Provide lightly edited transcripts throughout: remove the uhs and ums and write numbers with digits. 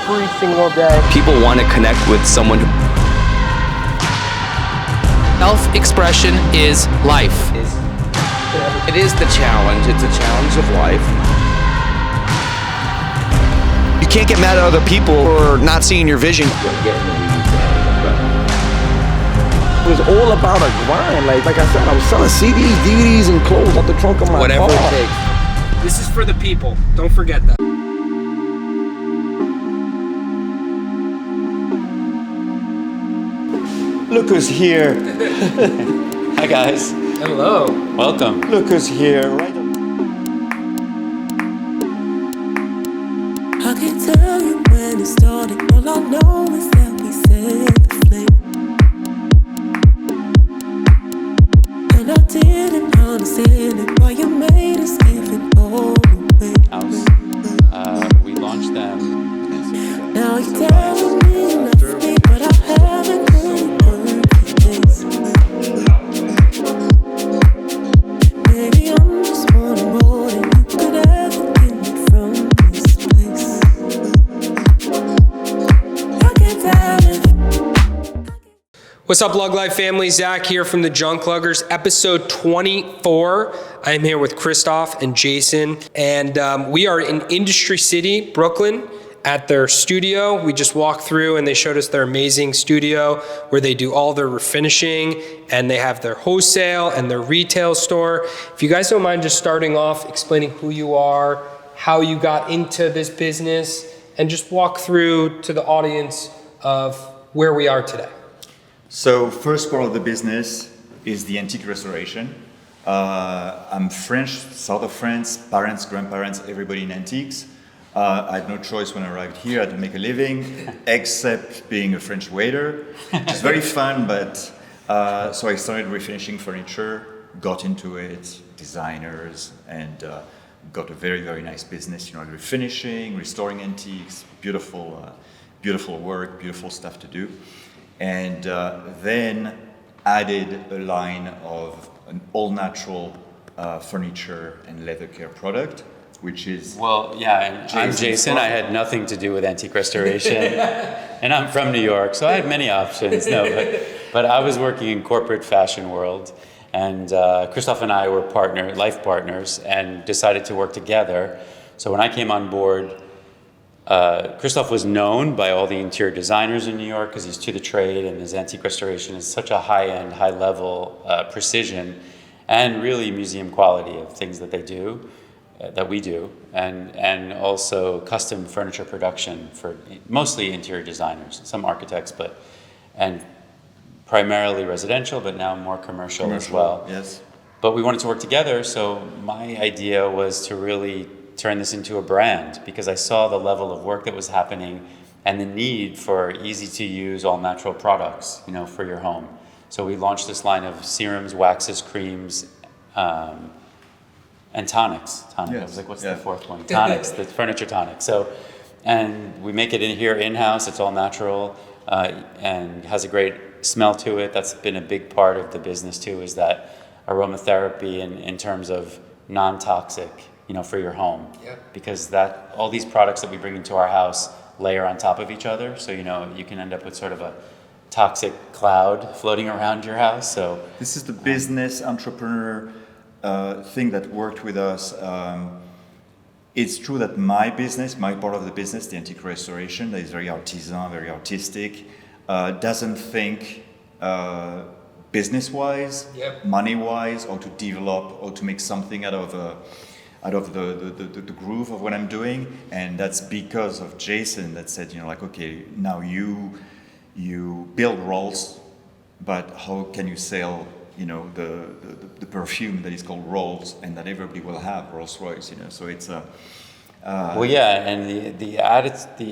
every single day. People want to connect with someone who... Self-expression is life. It is the challenge. It's a challenge of life. You can't get mad at other people for not seeing your vision. It was all about a grind. Like I said, I was selling CDs, DVDs, and clothes out the trunk of my Whatever car. it takes. This is for the people. Don't forget that. Look who's here. Hi guys, Hello. welcome. Look who's here. Right. I can't tell you when it started. All I know is that we set the flame. And I didn't understand it, why you made us give it all away. House. We launched them. Now you tell me nothing, but I haven't really heard this. Maybe I'm just wanting more than you could ever give me from this place. I can't tell it. What's up, Lug Life family? Zach here from the Junk Luggers, episode 24. I'm here with Christophe and Jason, and we are in Industry City, Brooklyn, at their studio. We just walked through and they showed us their amazing studio where they do all their refinishing, and they have their wholesale and their retail store. If you guys don't mind just starting off explaining who you are, how you got into this business, and just walk through to the audience of where we are today. So first part of the business is the antique restoration. I'm French, south of France, parents, grandparents, everybody in antiques. I had no choice when I arrived here. I had to make a living, except being a French waiter. It's very fun, but so I started refinishing furniture, got into it, designers, and got a very, very nice business. You know, refinishing, restoring antiques, beautiful work, beautiful stuff to do. And then added a line of an all-natural furniture and leather care product, which is... Well, yeah, and I'm Jason. I had nothing to do with antique restoration. And I'm from New York, so I had many options. No, but I was working in corporate fashion world. And Christophe and I were life partners, and decided to work together. So when I came on board, Christophe was known by all the interior designers in New York because he's to the trade, and his antique restoration is such a high-end, high-level precision and really museum quality of things that they do, that we do, and also custom furniture production for mostly interior designers, some architects, and primarily residential, but now more commercial as well. Yes. But we wanted to work together, so my idea was to really turn this into a brand, because I saw the level of work that was happening and the need for easy-to-use, all-natural products, you know, for your home. So we launched this line of serums, waxes, creams, and tonics. Yes. I was like, what's the fourth one? Tonics, the furniture tonic. So, and we make it in-house. It's all natural and has a great smell to it. That's been a big part of the business too, is that aromatherapy in terms of non-toxic, you know, for your home. Yeah. Because that all these products that we bring into our house layer on top of each other. So, you know, you can end up with sort of a toxic cloud floating around your house. So this is the business entrepreneur thing that worked with us. It's true that my part of the business, the antique restoration, that is very artisan, very artistic, doesn't think business-wise, money-wise, or to develop or to make something out of the groove of what I'm doing. And that's because of Jason that said, you know, like, okay, now you build rolls, but how can you sell, you know, the perfume that is called Rolls and that everybody will have, Rolls Royce, you know? So it's a well, yeah, and the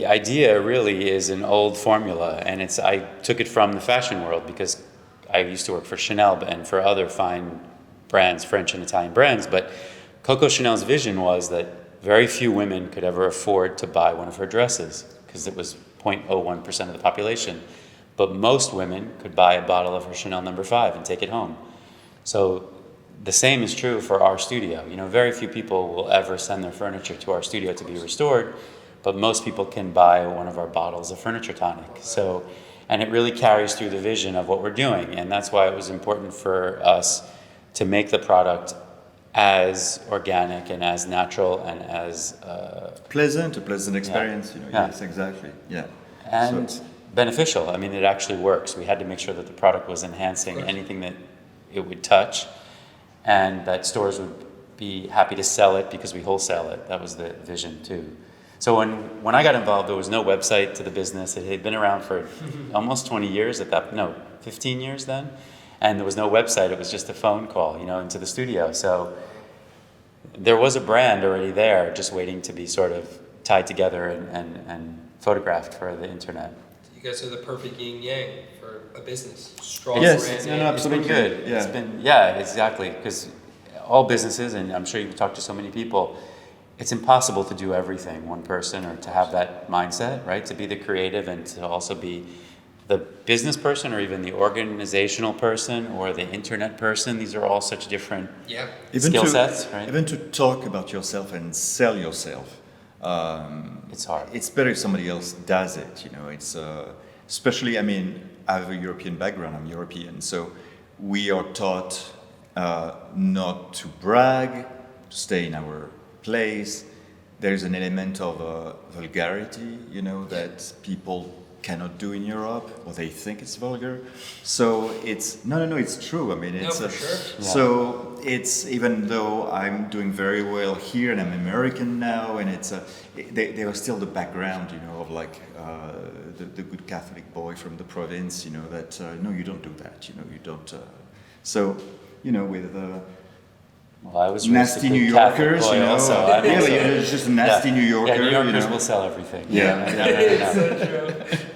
idea really is an old formula, and I took it from the fashion world because I used to work for Chanel and for other fine brands, French and Italian brands, but Coco Chanel's vision was that very few women could ever afford to buy one of her dresses because it was 0.01% of the population. But most women could buy a bottle of her Chanel No. 5 and take it home. So the same is true for our studio. You know, very few people will ever send their furniture to our studio to be restored, but most people can buy one of our bottles of furniture tonic. So, and it really carries through the vision of what we're doing. And that's why it was important for us to make the product as organic and as natural and as a pleasant experience. Yes, exactly. Yeah. And So- beneficial. I mean, it actually works. We had to make sure that the product was enhancing anything that it would touch, and that stores would be happy to sell it because we wholesale it. That was the vision too. So when I got involved, there was no website to the business. It had been around for almost 20 years 15 years then. And there was no website. It was just a phone call, into the studio. So there was a brand already there, just waiting to be sort of tied together and photographed for the internet. You guys are the perfect yin yang for a business. Strong Yes, brand. no, absolutely. It's been good. Yeah. It's been, exactly. Because all businesses, and I'm sure you've talked to so many people, it's impossible to do everything, one person, or to have that mindset, right? To be the creative and to also be the business person or even the organizational person or the internet person. These are all such different skill sets, right? Even to talk about yourself and sell yourself. It's hard. It's better if somebody else does it, It's especially, I have a European background. I'm European, so we are taught not to brag, to stay in our place. There's an element of vulgarity, that people cannot do in Europe, or they think it's vulgar. So it's it's true. It's for sure. So it's, even though I'm doing very well here and I'm American now, and it's there was still the background, of like the good Catholic boy from the province, that no, you don't do that, you don't. So with. Well, I was nasty New Catholic Yorkers, boy also. It's just a nasty New Yorker. Yeah, New Yorkers will sell everything. Yeah.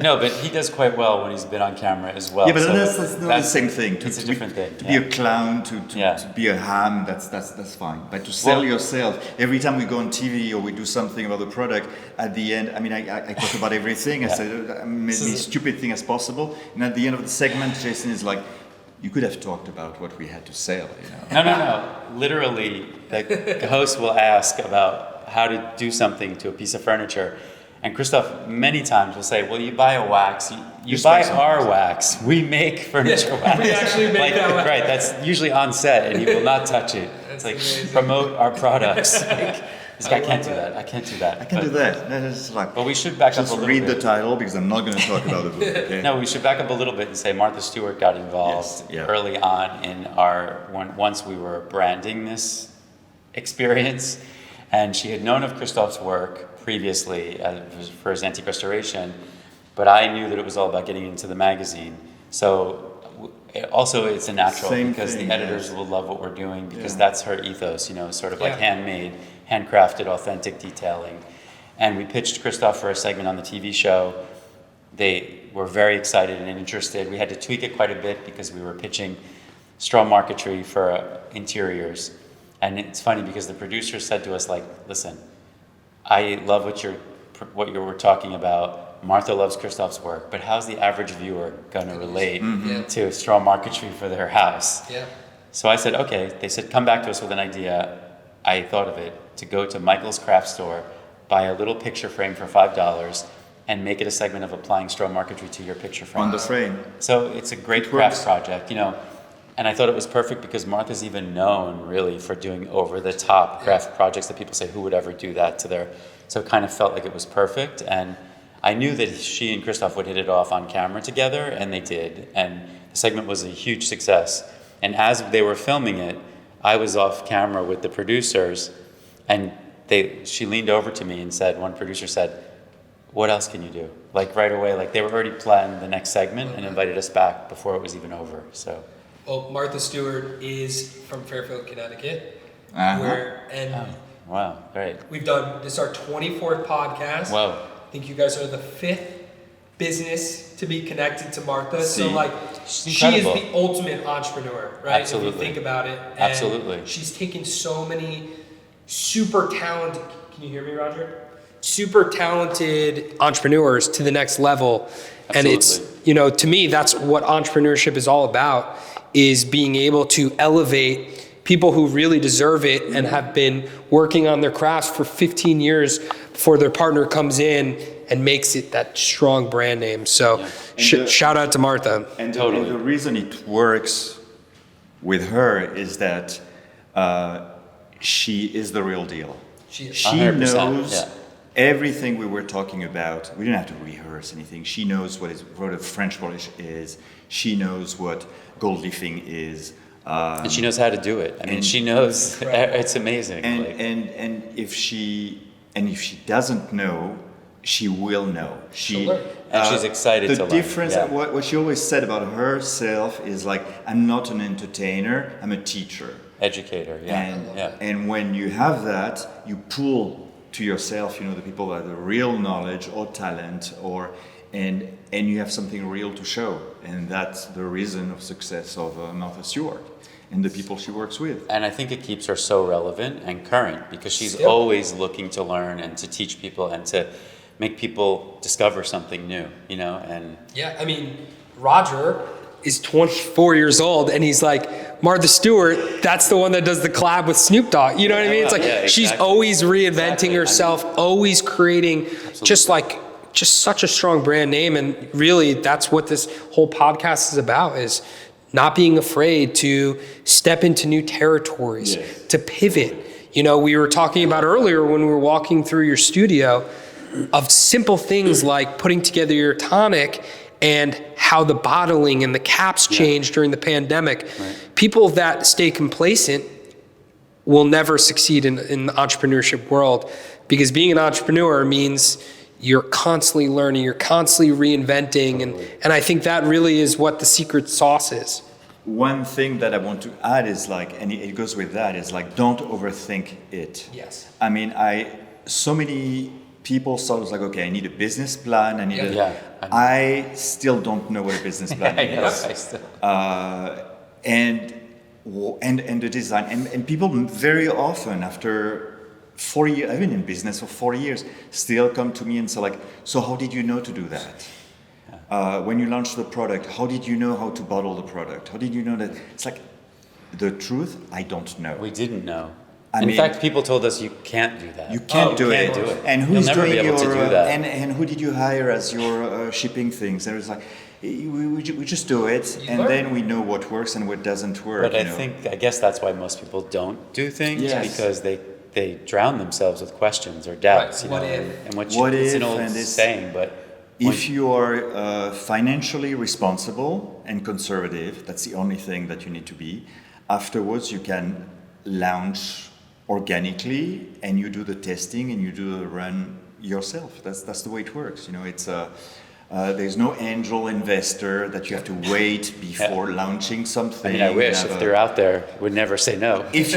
No, but he does quite well when he's been on camera as well. Yeah, but so that's not the same thing. It's a different thing. To be a clown, to be a ham, that's fine. But to sell yourself, every time we go on TV or we do something about the product, at the end, I talk about everything. I say as stupid thing as possible, and at the end of the segment, Jason is like, you could have talked about what we had to sell, No. Literally, the host will ask about how to do something to a piece of furniture. And Christophe many times will say, well, you buy a wax, you buy our wax. We make furniture wax. We actually make that wax. Right, that's usually on set, and he will not touch it. It's like, amazing. Promote our products. This guy can't do that. I can't do that. I can do that. It's like, but we should back up a just little read bit. the title, because I'm not going to talk about the book. Okay? No, we should back up a little bit and say Martha Stewart got involved early on in once we were branding this experience, and she had known of Christophe's work previously for his antique restoration, but I knew that it was all about getting into the magazine. So also it's a natural because the editors will love what we're doing because that's her ethos, sort of like handmade, handcrafted, authentic detailing. And we pitched Christophe for a segment on the TV show. They were very excited and interested. We had to tweak it quite a bit because we were pitching straw marquetry for interiors. And it's funny because the producer said to us, like, listen, I love what you were talking about. Martha loves Christophe's work, but how's the average viewer going to relate to straw marquetry for their house? Yeah. So I said, okay. They said, come back to us with an idea. I thought of it, to go to Michael's craft store, buy a little picture frame for $5, and make it a segment of applying straw marquetry to your picture frame. On the frame. So it's a great craft project, And I thought it was perfect because Martha's even known, really, for doing over-the-top craft projects that people say, who would ever do that to their... So it kind of felt like it was perfect. And I knew that she and Christophe would hit it off on camera together, and they did. And the segment was a huge success. And as they were filming it, I was off camera with the producers, and she leaned over to me and said, one producer said, what else can you do? Like right away, like they were already planning the next segment and invited us back before it was even over, so... Well, Martha Stewart is from Fairfield, Connecticut. Wow, great. We've done, this is our 24th podcast. Wow. I think you guys are the 5th business to be connected to Martha. So like, she is the ultimate entrepreneur, right? Absolutely. If you think about it. And absolutely. She's taken so many super talented, can you hear me, Roger? Super talented entrepreneurs to the next level. Absolutely. And it's, to me, that's what entrepreneurship is all about, is being able to elevate people who really deserve it and have been working on their crafts for 15 years before their partner comes in and makes it that strong brand name. So shout out to Martha. And Totally. the reason it works with her is that she is the real deal. She 100%, knows yeah. everything we were talking about. We didn't have to rehearse anything. She knows what a French polish is. She knows what gold leafing is. And she knows how to do it. I mean, she knows. It's amazing. And if she doesn't know, she will know. And she's excited to The learn. difference, Yeah. what she always said about herself is like, I'm not an entertainer, I'm a teacher. Educator, yeah. And when you have that, you pull to yourself, the people that have the real knowledge or talent, and you have something real to show. And that's the reason of success of Martha Stewart and the people she works with. And I think it keeps her so relevant and current because she's always looking to learn and to teach people and to make people discover something new, and Yeah, I mean, Roger is 24 years old and he's like, Martha Stewart, that's the one that does the collab with Snoop Dogg. You know what I mean? It's like she's always reinventing herself, always creating just such a strong brand name. And really that's what this whole podcast is about, is not being afraid to step into new territories, to pivot. We were talking about earlier when we were walking through your studio of simple things like putting together your tonic and how the bottling and the caps changed during the pandemic. Right. People that stay complacent will never succeed in the entrepreneurship world, because being an entrepreneur means you're constantly learning, you're constantly reinventing, and I think that really is what the secret sauce is. One thing that I want to add is and it goes with that, is don't overthink it. Yes. I mean, so many people thought it was okay, I need a business plan, I still don't know what a business plan is. And the design, and people very often after 40 years, I've been in business for 40 years, still come to me and say so how did you know to do that? When you launched the product, how did you know how to bottle the product? How did you know that? It's the truth, I don't know. We didn't know. In fact, people told us you can't do that. You can't do it. And who's You'll never doing be able to do that. And who did you hire as your shipping things? And it was we just do it, then we know what works and what doesn't work. But I guess that's why most people don't do things, because they drown themselves with questions or doubts. Right. It's an old saying, but if you are financially responsible and conservative, that's the only thing that you need to be. Afterwards, you can launch organically, and you do the testing and you do the run yourself. That's the way it works. It's there's no angel investor that you have to wait before launching something. I mean, I wish if they're out there, would never say no. If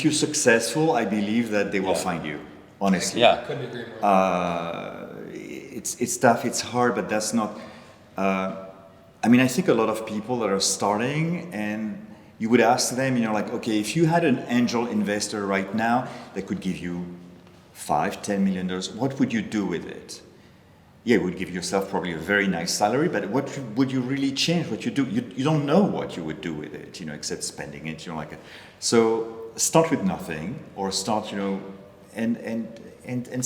you're successful, I believe that they will find you. Honestly. Yeah. Couldn't agree more. It's tough. It's hard, but that's not. I think a lot of people that are starting, and you would ask them, okay, if you had an angel investor right now that could give you $5-10 million, what would you do with it? Yeah, you would give yourself probably a very nice salary, but what would you really change? What you do? You don't know what you would do with it, except spending it. So start with nothing, or start, and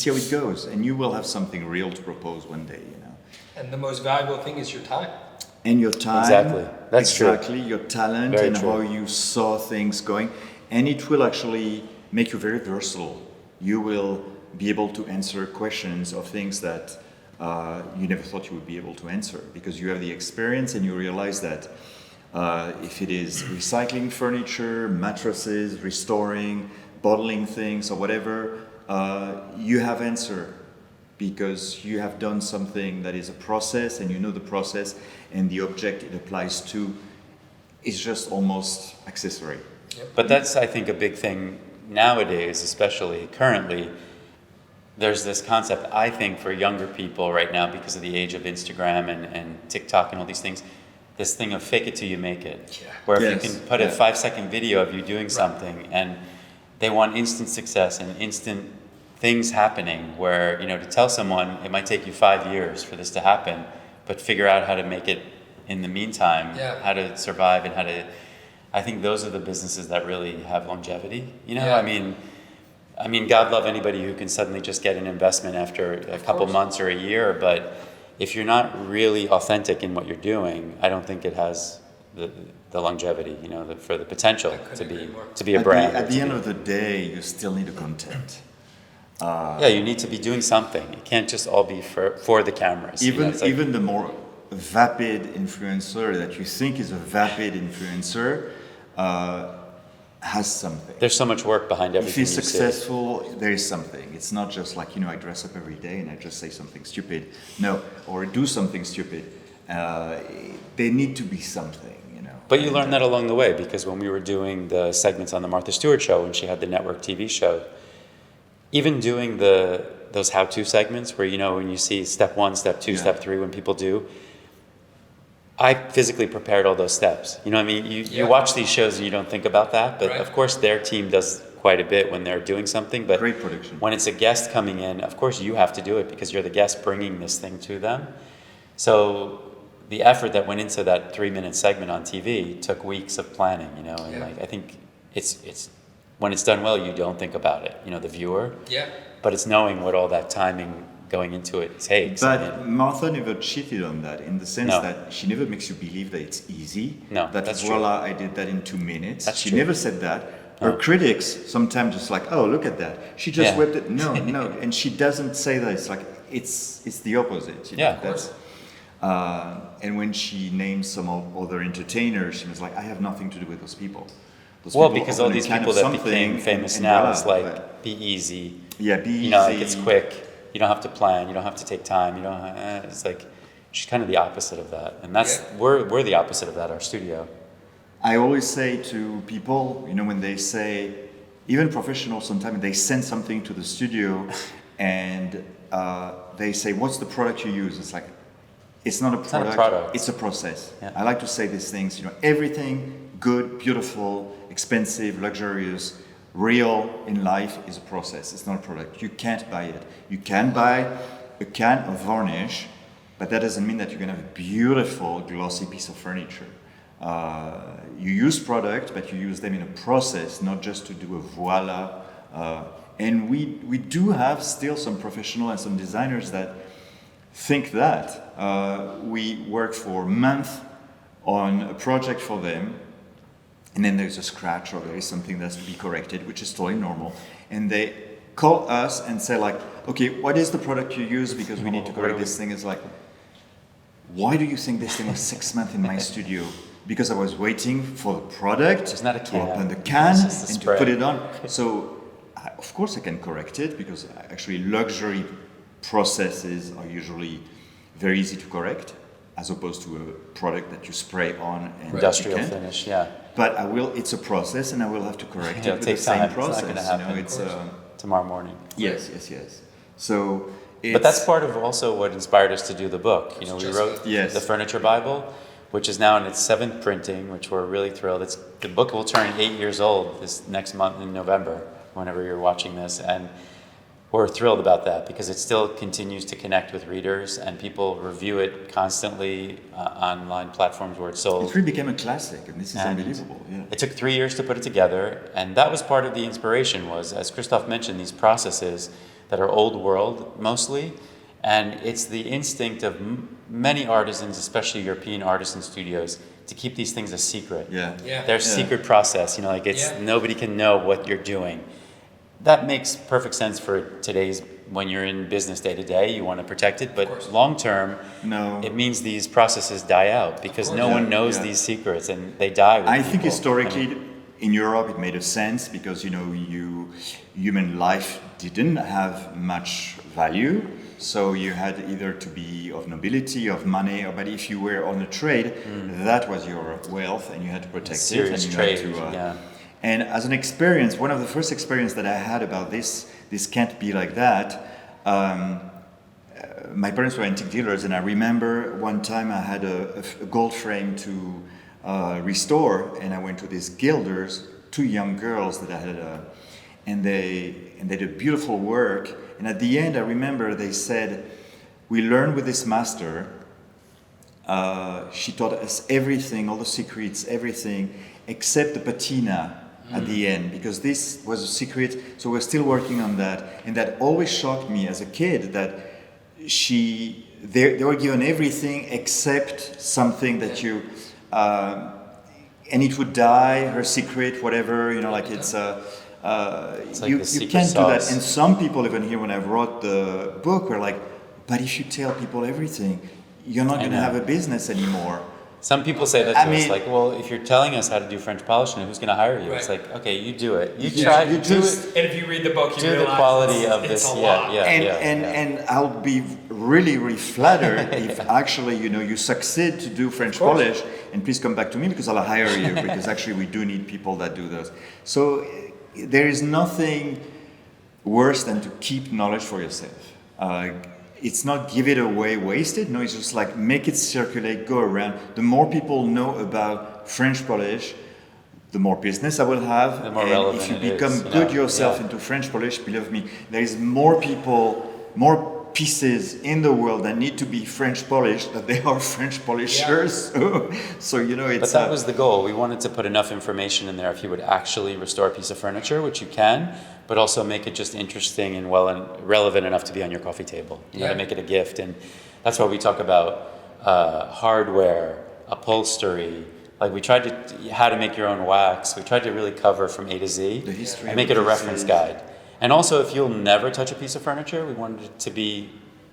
see how it goes, and you will have something real to propose one day. And the most valuable thing is your time. And your time. Exactly. That's true. Exactly. Your talent Very and true. how you saw things going. And it will actually make you very versatile. You will be able to answer questions of things that you never thought you would be able to answer, because you have the experience and you realize that if it is recycling furniture, mattresses, restoring, bottling things or whatever, you have answer. Because you have done something that is a process, and you know the process, and the object it applies to is just almost accessory. But that's, I think, a big thing nowadays, especially currently. There's this concept, I think, for younger people right now, because of the age of Instagram and TikTok and all these things, this thing of fake it till you make it. Yeah. Where if you can put a 5-second video of you doing something, and they want instant success and instant things happening, where, to tell someone it might take you 5 years for this to happen, but figure out how to make it in the meantime, how to survive, and I think those are the businesses that really have longevity. I mean, God love anybody who can suddenly just get an investment after a couple months or a year, but if you're not really authentic in what you're doing, I don't think it has the longevity, for the potential to be a brand. At the end of the day, you still need a content. You need to be doing something. It can't just all be for the cameras. Even the more vapid influencer that you think is a vapid influencer has something. There's so much work behind everything. If he's successful, there is something. It's not just like, I dress up every day and I just say something stupid. No, or do something stupid. They need to be something, But you learn that along the way, because when we were doing the segments on the Martha Stewart show, when she had the network TV show, even doing those how-to segments where, when you see step 1, step 2, step 3, when people do, I physically prepared all those steps. You know what I mean? You watch these shows and you don't think about that, but of course their team does quite a bit when they're doing something. But great production. When it's a guest coming in, of course you have to do it because you're the guest bringing this thing to them. So the effort that went into that 3-minute segment on TV took weeks of planning, and I think it's when it's done well, you don't think about it, the viewer. Yeah. But it's knowing what all that timing going into it takes. But Martha never cheated on that in the sense that she never makes you believe that it's easy. No, that's voila, true. I did that in 2 minutes. She true. never said that. Her critics sometimes just like, oh, look at that. She just whipped it. No, and she doesn't say that. It's like it's the opposite. Of course. And when she named some other entertainers, she was like, I have nothing to do with those people. Because all these people that became famous now, it's like, be easy. Yeah, be easy. Like it's quick. You don't have to plan. You don't have to take time. It's like, she's kind of the opposite of that. And that's, we're the opposite of that, our studio. I always say to people, when they say, even professionals sometimes, they send something to the studio and they say, what's the product you use? It's like, it's not a product, it's a process. Yeah. I like to say these things, everything good, beautiful, expensive, luxurious, real in life is a process. It's not a product. You can't buy it. You can buy a can of varnish, but that doesn't mean that you're going to have a beautiful, glossy piece of furniture. You use product, but you use them in a process, not just to do a voila. And we do have still some professionals and some designers that think that. We work for a month on a project for them, and then there's a scratch or there is something that's to be corrected, which is totally normal. And they call us and say like, okay, what is the product you use? Because we need to correct this thing. It's like, why do you think this thing was 6 months in my studio? Because I was waiting for the product to open the can and to put it on. So of course I can correct it, because actually luxury processes are usually very easy to correct, as opposed to a product that you spray on and industrial finish. But it's a process, and I will have to correct it with the same process. It's not going to happen. Tomorrow morning. Yes. So, but that's part of also what inspired us to do the book. We wrote the Furniture Bible, which is now in its 7th printing, which we're really thrilled. The book will turn 8 years old this next month in November, whenever you're watching this, and we're thrilled about that because it still continues to connect with readers, and people review it constantly online platforms where it's sold. It really became a classic, and this is unbelievable. Yeah. It took 3 years to put it together, and that was part of the inspiration, was, as Christophe mentioned, these processes that are old world mostly, and it's the instinct of many artisans, especially European artisan studios, to keep these things a secret. Their secret process, nobody can know what you're doing. That makes perfect sense for today's, when you're in business day to day, you want to protect it, but long term, it means these processes die out because no one knows these secrets and they die with I think historically in Europe it made a sense because human life didn't have much value, so you had either to be of nobility, of money, but if you were on a trade, that was your wealth and you had to protect it. And you trade, had to, and as an experience, one of the first experiences that I had about this can't be like that. My parents were antique dealers, and I remember one time I had a gold frame to restore, and I went to these gilders, 2 young girls that I had, and they did beautiful work. And at the end, I remember they said, "We learned with this master. She taught us everything, all the secrets, everything, except the patina." at the end, because this was a secret. So we're still working on that, and that always shocked me as a kid that they were given everything except something that you. And it would die, her secret, whatever, like it's like you the secret can't do that. sauce. And some people even here when I wrote the book were like, but if you tell people everything, you're not going to have a business anymore. Some people say that to us, like, well, if you're telling us how to do French polishing, who's going to hire you? Right. It's like, okay, you do it. You Yeah, try, you you do just- it. And if you read the book, you Do the realize quality of it's this, a yeah, lot. yeah. And I'll be really flattered if actually you succeed to do French polish, and please come back to me because I'll hire you, because actually we do need people that do those. So there is nothing worse than to keep knowledge for yourself. It's not give it away, waste it. No, it's just like make it circulate, go around. The more people know about French polish, the more business I will have. The more and relevant if you it become is, good yourself yeah. into French polish, believe me, there is more people, more pieces in the world that need to be French polished that they are French polishers. So it's. But that was the goal. We wanted to put enough information in there if you would actually restore a piece of furniture, which you can, but also make it just interesting and relevant enough to be on your coffee table. To make it a gift. And that's why we talk about hardware, upholstery. Like we tried how to make your own wax. We tried to really cover from A to Z The history and of make the it a reference pieces. guide. And also, if you'll never touch a piece of furniture, we wanted it to be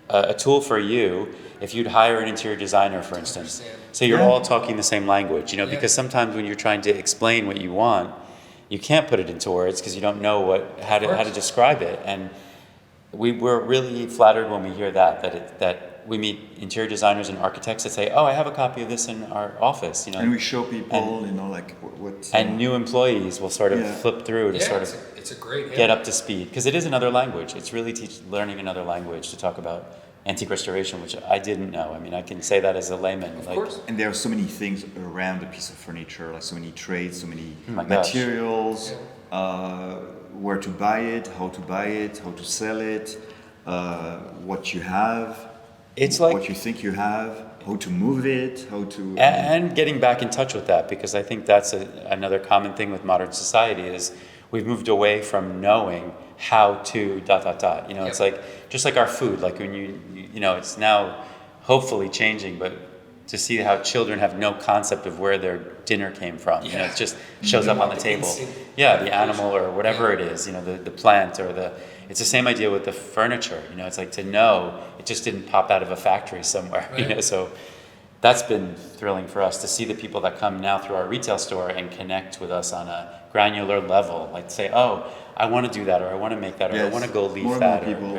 a tool for you if you'd hire an interior designer, for instance. So you're all talking the same language, because sometimes when you're trying to explain what you want, you can't put it into words because you don't know how to describe it. And we were really flattered when we hear that we meet interior designers and architects that say, "Oh, I have a copy of this in our office," And we show people, like what. And new employees will sort of Yeah. flip through to sort of It's a great get up to speed, because it is another language. It's really learning another language to talk about antique restoration, which I didn't know. I mean, I can say that as a layman. Of course. And there are so many things around a piece of furniture, like so many trades, so many Oh my gosh. materials, where to buy it, how to sell it, what you have, It's like what you think you have, how to move it, how to. and getting back in touch with that, because I think that's another common thing with modern society is we've moved away from knowing how to ... It's like just like our food. Like when it's now hopefully changing, but to see how children have no concept of where their dinner came from. It just shows up on the table. Yeah, the animal or whatever it is. The plant or It's the same idea with the furniture. It's like to know it just didn't pop out of a factory somewhere. Right. So that's been thrilling for us to see the people that come now through our retail store and connect with us on a granular level. Like say, oh, I want to do that, or I want to make that, or I Yes, want to go leaf more and that. more people.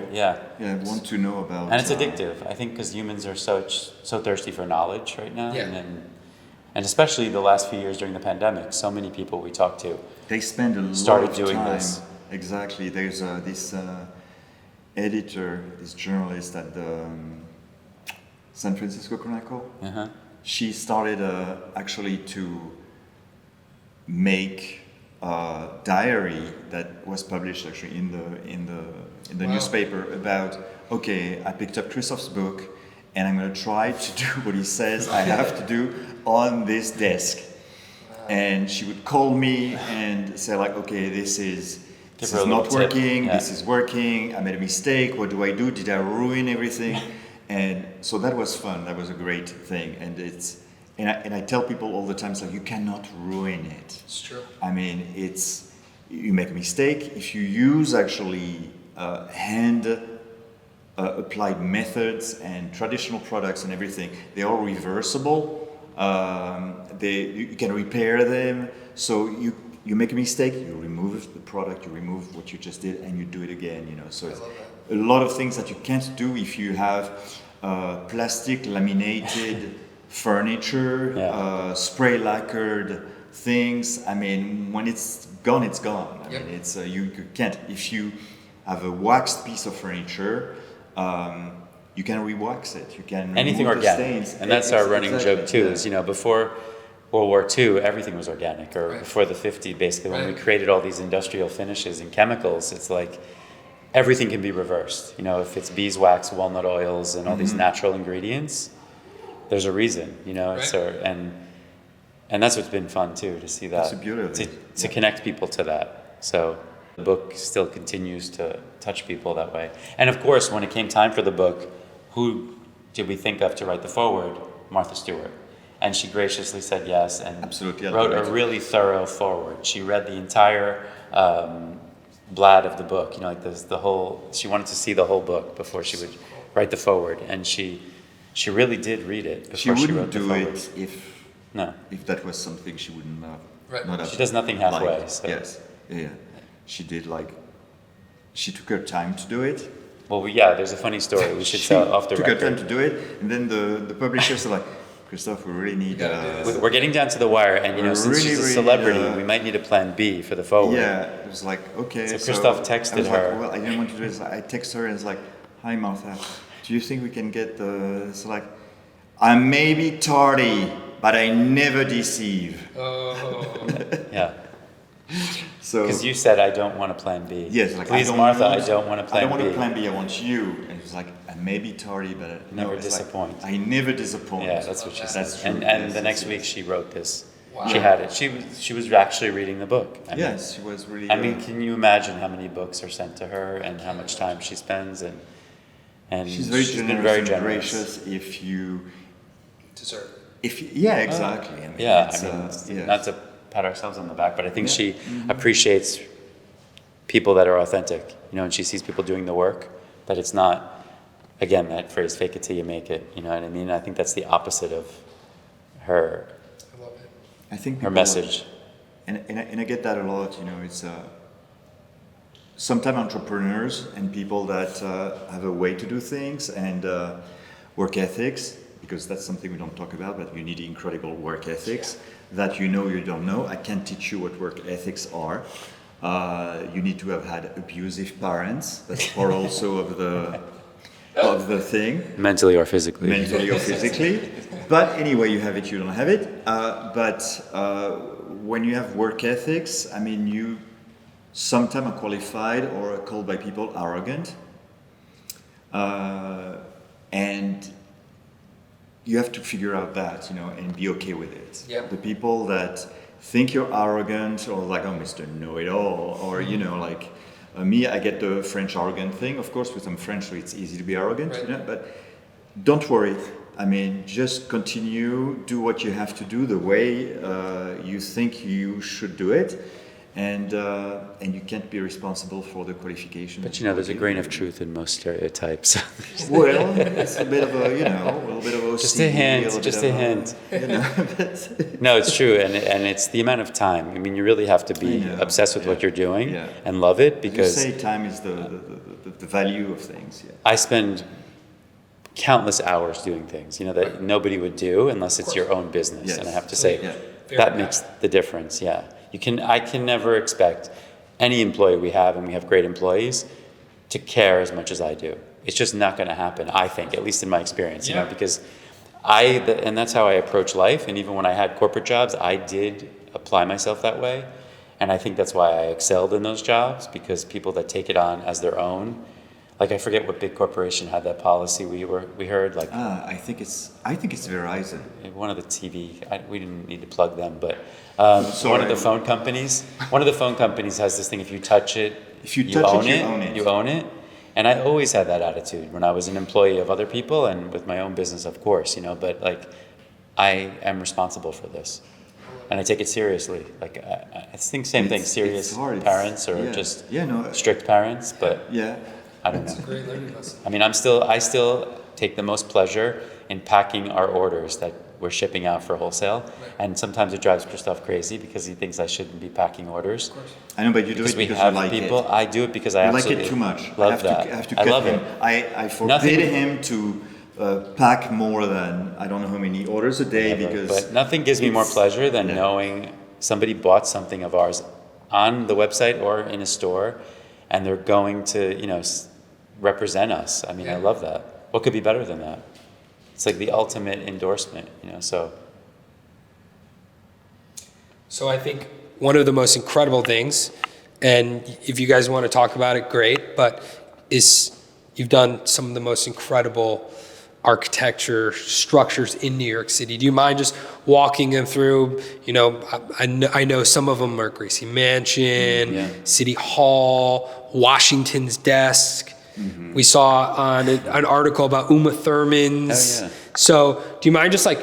Want to know about. And it's addictive, I think, because humans are so thirsty for knowledge right now. Yeah. And especially the last few years during the pandemic, so many people we talked to They spend a lot started of doing time. this. Exactly. There's this editor, this journalist at the San Francisco Chronicle. Uh-huh. She started actually to make a diary that was published actually in the newspaper about, okay, I picked up Christophe's book and I'm going to try to do what he says I have to do on this desk. And she would call me and say like, okay, this is not working, this is working, I made a mistake, what do I do? Did I ruin everything? And so that was fun, that was a great thing. And I tell people all the time, it's like, you cannot ruin it. It's true. I mean, you make a mistake. If you use actually hand applied methods and traditional products and everything, they are reversible. You can repair them. So you make a mistake, you remove the product, you remove what you just did, and you do it again. So it's a lot of things that you can't do if you have plastic laminated furniture, spray lacquered things. I mean, when it's gone, it's gone. I mean, it's you can't. If you have a waxed piece of furniture, you can re-wax it. You can anything remove organic, the stains. and that's our running joke too. Is before World War II, everything was organic, or before the 50s, basically, when we created all these industrial finishes and chemicals, it's like everything can be reversed. If it's beeswax, walnut oils, and all these natural ingredients, there's a reason. And that's what's been fun too, to see that. That's the beauty of it. To connect people to that. So the book still continues to touch people that way. And of course, when it came time for the book, who did we think of to write the foreword? Martha Stewart. And she graciously said yes and Absolutely, wrote a really thorough foreword. She read the entire blad of the book, you know, like the whole, she wanted to see the whole book before she would write the foreword. And she really did read it before She she wouldn't wrote the do foreword. it if that was something she wouldn't not have She does nothing halfway. liked. So. Yes, yeah. She did she took her time to do it. Well, yeah, there's a funny story. We should tell off the took record. her time to do it, and then the publishers are like, Christophe, we really need. We're getting down to the wire, and you know, since she's a celebrity, we might need a plan B for the forward. Yeah, it was like, okay. So Christophe texted I was her. Like, well, I didn't want to do this. I text her and it's like, hi Martha, do you think we can get the? So like, I may be tardy, but I never deceive. Yeah. So Because you said I don't want a plan B. yes, like Please, Martha, I don't want a plan B. I don't want a plan B. I want you. And it was like, I may be tardy, but Never it's disappoint. Like, I never disappoint. Yeah, that's what she said. That's true. And Yes, the next yes, week yes. she wrote this. Wow. She had it. She was actually reading the book. I mean, Yes, she was really. I mean, can you imagine how many books are sent to her and how much time she spends and she's very been generous very and generous. gracious if you. Deserve. Yeah, exactly. I mean, Yeah, it's, I mean, yes. not to pat ourselves on the back, but I think Yeah. she appreciates people that are authentic, you know, and she sees people doing the work, that it's not, again, that phrase, fake it till you make it, you know what I mean? I think that's the opposite of her, I love it. I think her people- message. And I get that a lot. You know, it's sometimes entrepreneurs and people that have a way to do things and work ethics, because that's something we don't talk about, but you need incredible work ethics that you don't know. I can't teach you what work ethics are. You need to have had abusive parents. That's part also of the thing. Mentally or physically. Mentally or physically. But anyway, you have it, you don't have it. But when you have work ethics, I mean, you sometimes are qualified or are called by people arrogant. And you have to figure out that, you know, and be okay with it. Yep. The people that think you're arrogant or like, oh, Mr. Know-it-all, or, you know, like, me, I get the French arrogant thing, of course, because I'm French, so it's easy to be arrogant, Right. you know, but don't worry. I mean, just continue, do what you have to do the way you think you should do it, and you can't be responsible for the qualification. But you know, there's a grain of truth in most stereotypes. Well, it's a bit of a, you know, a little bit of OCD. Just a hint, little just bit a of hint. You know, but No, it's true, and it's the amount of time. I mean, you really have to be I know, obsessed with what yeah, you're doing yeah. and love it, you because say time is the value of things. Yeah. I spend countless hours doing things, you know, that nobody would do unless it's your own business. Yes. And I have to say, Yeah. that makes the difference, yeah. I can never expect any employee we have, and we have great employees, to care as much as I do. It's just not going to happen, I think, at least in my experience, you know, because and that's how I approach life. And even when I had corporate jobs, I did apply myself that way. And I think that's why I excelled in those jobs, because people that take it on as their own, like I forget what big corporation had that policy we heard, like I think it's Verizon. one of the TV, we didn't need to plug them, but Sorry. one of the phone companies has this thing, if you touch it, If you touch it, you own it. You own it. And I always had that attitude when I was an employee of other people and with my own business, of course, you know, but like, I am responsible for this. And I take it seriously. Like, I think same thing, serious it's hard. parents or Yeah. just Yeah, no, strict parents, but Yeah. I don't know. Great learning lesson. I mean, I still take the most pleasure in packing our orders that we're shipping out for wholesale. And sometimes it drives Christophe crazy because he thinks I shouldn't be packing orders. I know, but you do Because it we because have you like people, it. I do it because I You like absolutely it too much. love that. I have to I cut love him. it. I forbid Nothing- him to pack more than I don't know how many orders a day because. But nothing gives me more it's- pleasure than yeah. knowing somebody bought something of ours on the website or in a store, and they're going to, you know, represent us. I mean, I love that. What could be better than that? It's like the ultimate endorsement, you know, so. So I think one of the most incredible things, and if you guys want to talk about it, great, but is you've done some of the most incredible architecture structures in New York City. Do you mind just walking them through? You know, I know some of them are Gracie Mansion, City Hall, Washington's Desk. We saw on an article about Uma Thurman's. So do you mind just like,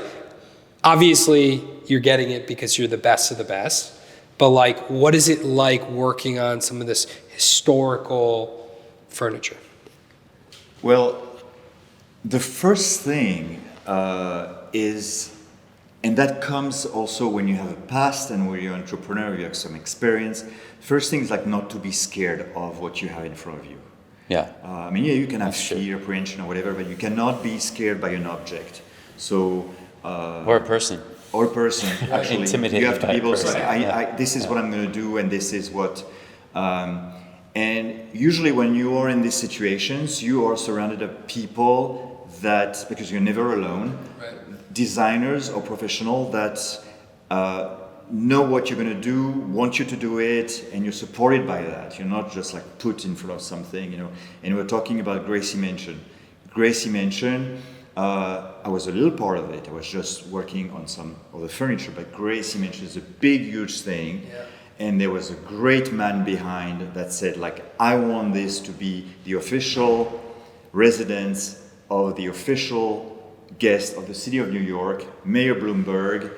obviously you're getting it because you're the best of the best, but like, what is it like working on some of this historical furniture? Well, the first thing is, and that comes also when you have a past and when you're an entrepreneur, you have some experience. First thing is like not to be scared of what you have in front of you. Yeah. I mean, yeah, you can have fear, apprehension, or whatever, but you cannot be scared by an object. So. Or a person. Or a person, actually. Intimidated you have to by be a able to person. say, this is what I'm going to do, and this is what. And usually, when you are in these situations, you are surrounded of people that, because you're never alone, designers or professionals that know what you're going to do, want you to do it, and you're supported by that. You're not just like put in front of something, you know. And we're talking about Gracie Mansion. Gracie Mansion, I was a little part of it. I was just working on some of the furniture, but Gracie Mansion is a big, huge thing. Yeah. And there was a great man behind that said, like, I want this to be the official residence of the official guest of the city of New York. Mayor Bloomberg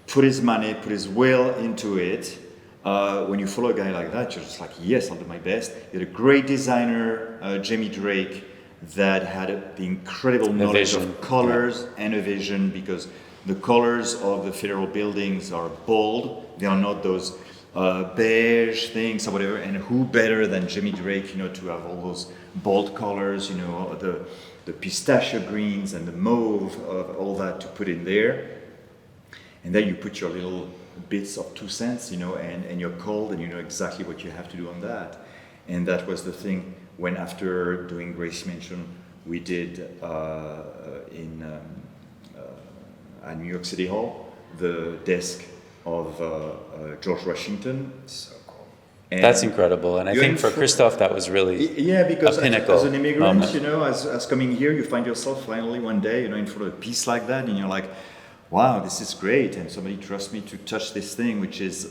put his money, put his will into it. When you follow a guy like that, you're just like, yes, I'll do my best. You had a great designer, Jamie Drake, that had the incredible knowledge of colors and a vision, because the colors of the federal buildings are bold. They are not those beige things or whatever. And who better than Jamie Drake, you know, to have all those bold colors, you know, the pistachio greens and the mauve, all that to put in there. And then you put your little bits of 2 cents, you know, and you're cold and you know exactly what you have to do on that. And that was the thing when, after doing Gracie Mansion, we did at New York City Hall, the desk of George Washington. So cool. And that's incredible. And I think for Christophe, that was really because a pinnacle as an immigrant, moment. you know, as coming here, you find yourself finally one day, you know, in front of a piece like that, and you're like, wow, this is great, and somebody trusts me to touch this thing, which is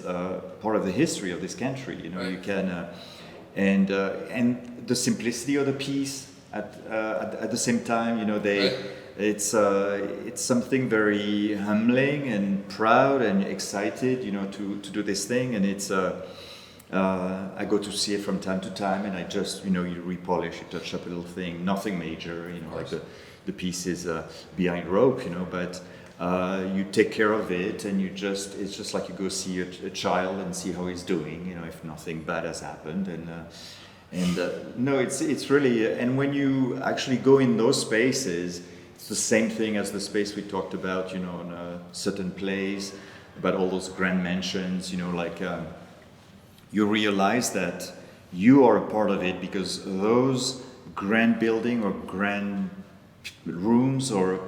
part of the history of this country. You know, you can, and the simplicity of the piece at the same time. You know, it's something very humbling and proud and excited. You know, to do this thing, and it's. I go to see it from time to time, and I just, you know, you repolish, you touch up a little thing, nothing major. You know, like the piece is behind rope. You know, but. You take care of it, and it's just like you go see a child and see how he's doing, you know, if nothing bad has happened. No, it's really, and when you actually go in those spaces, it's the same thing as the space we talked about, you know, on a certain place, about all those grand mansions, you know, like you realize that you are a part of it, because those grand building or grand rooms or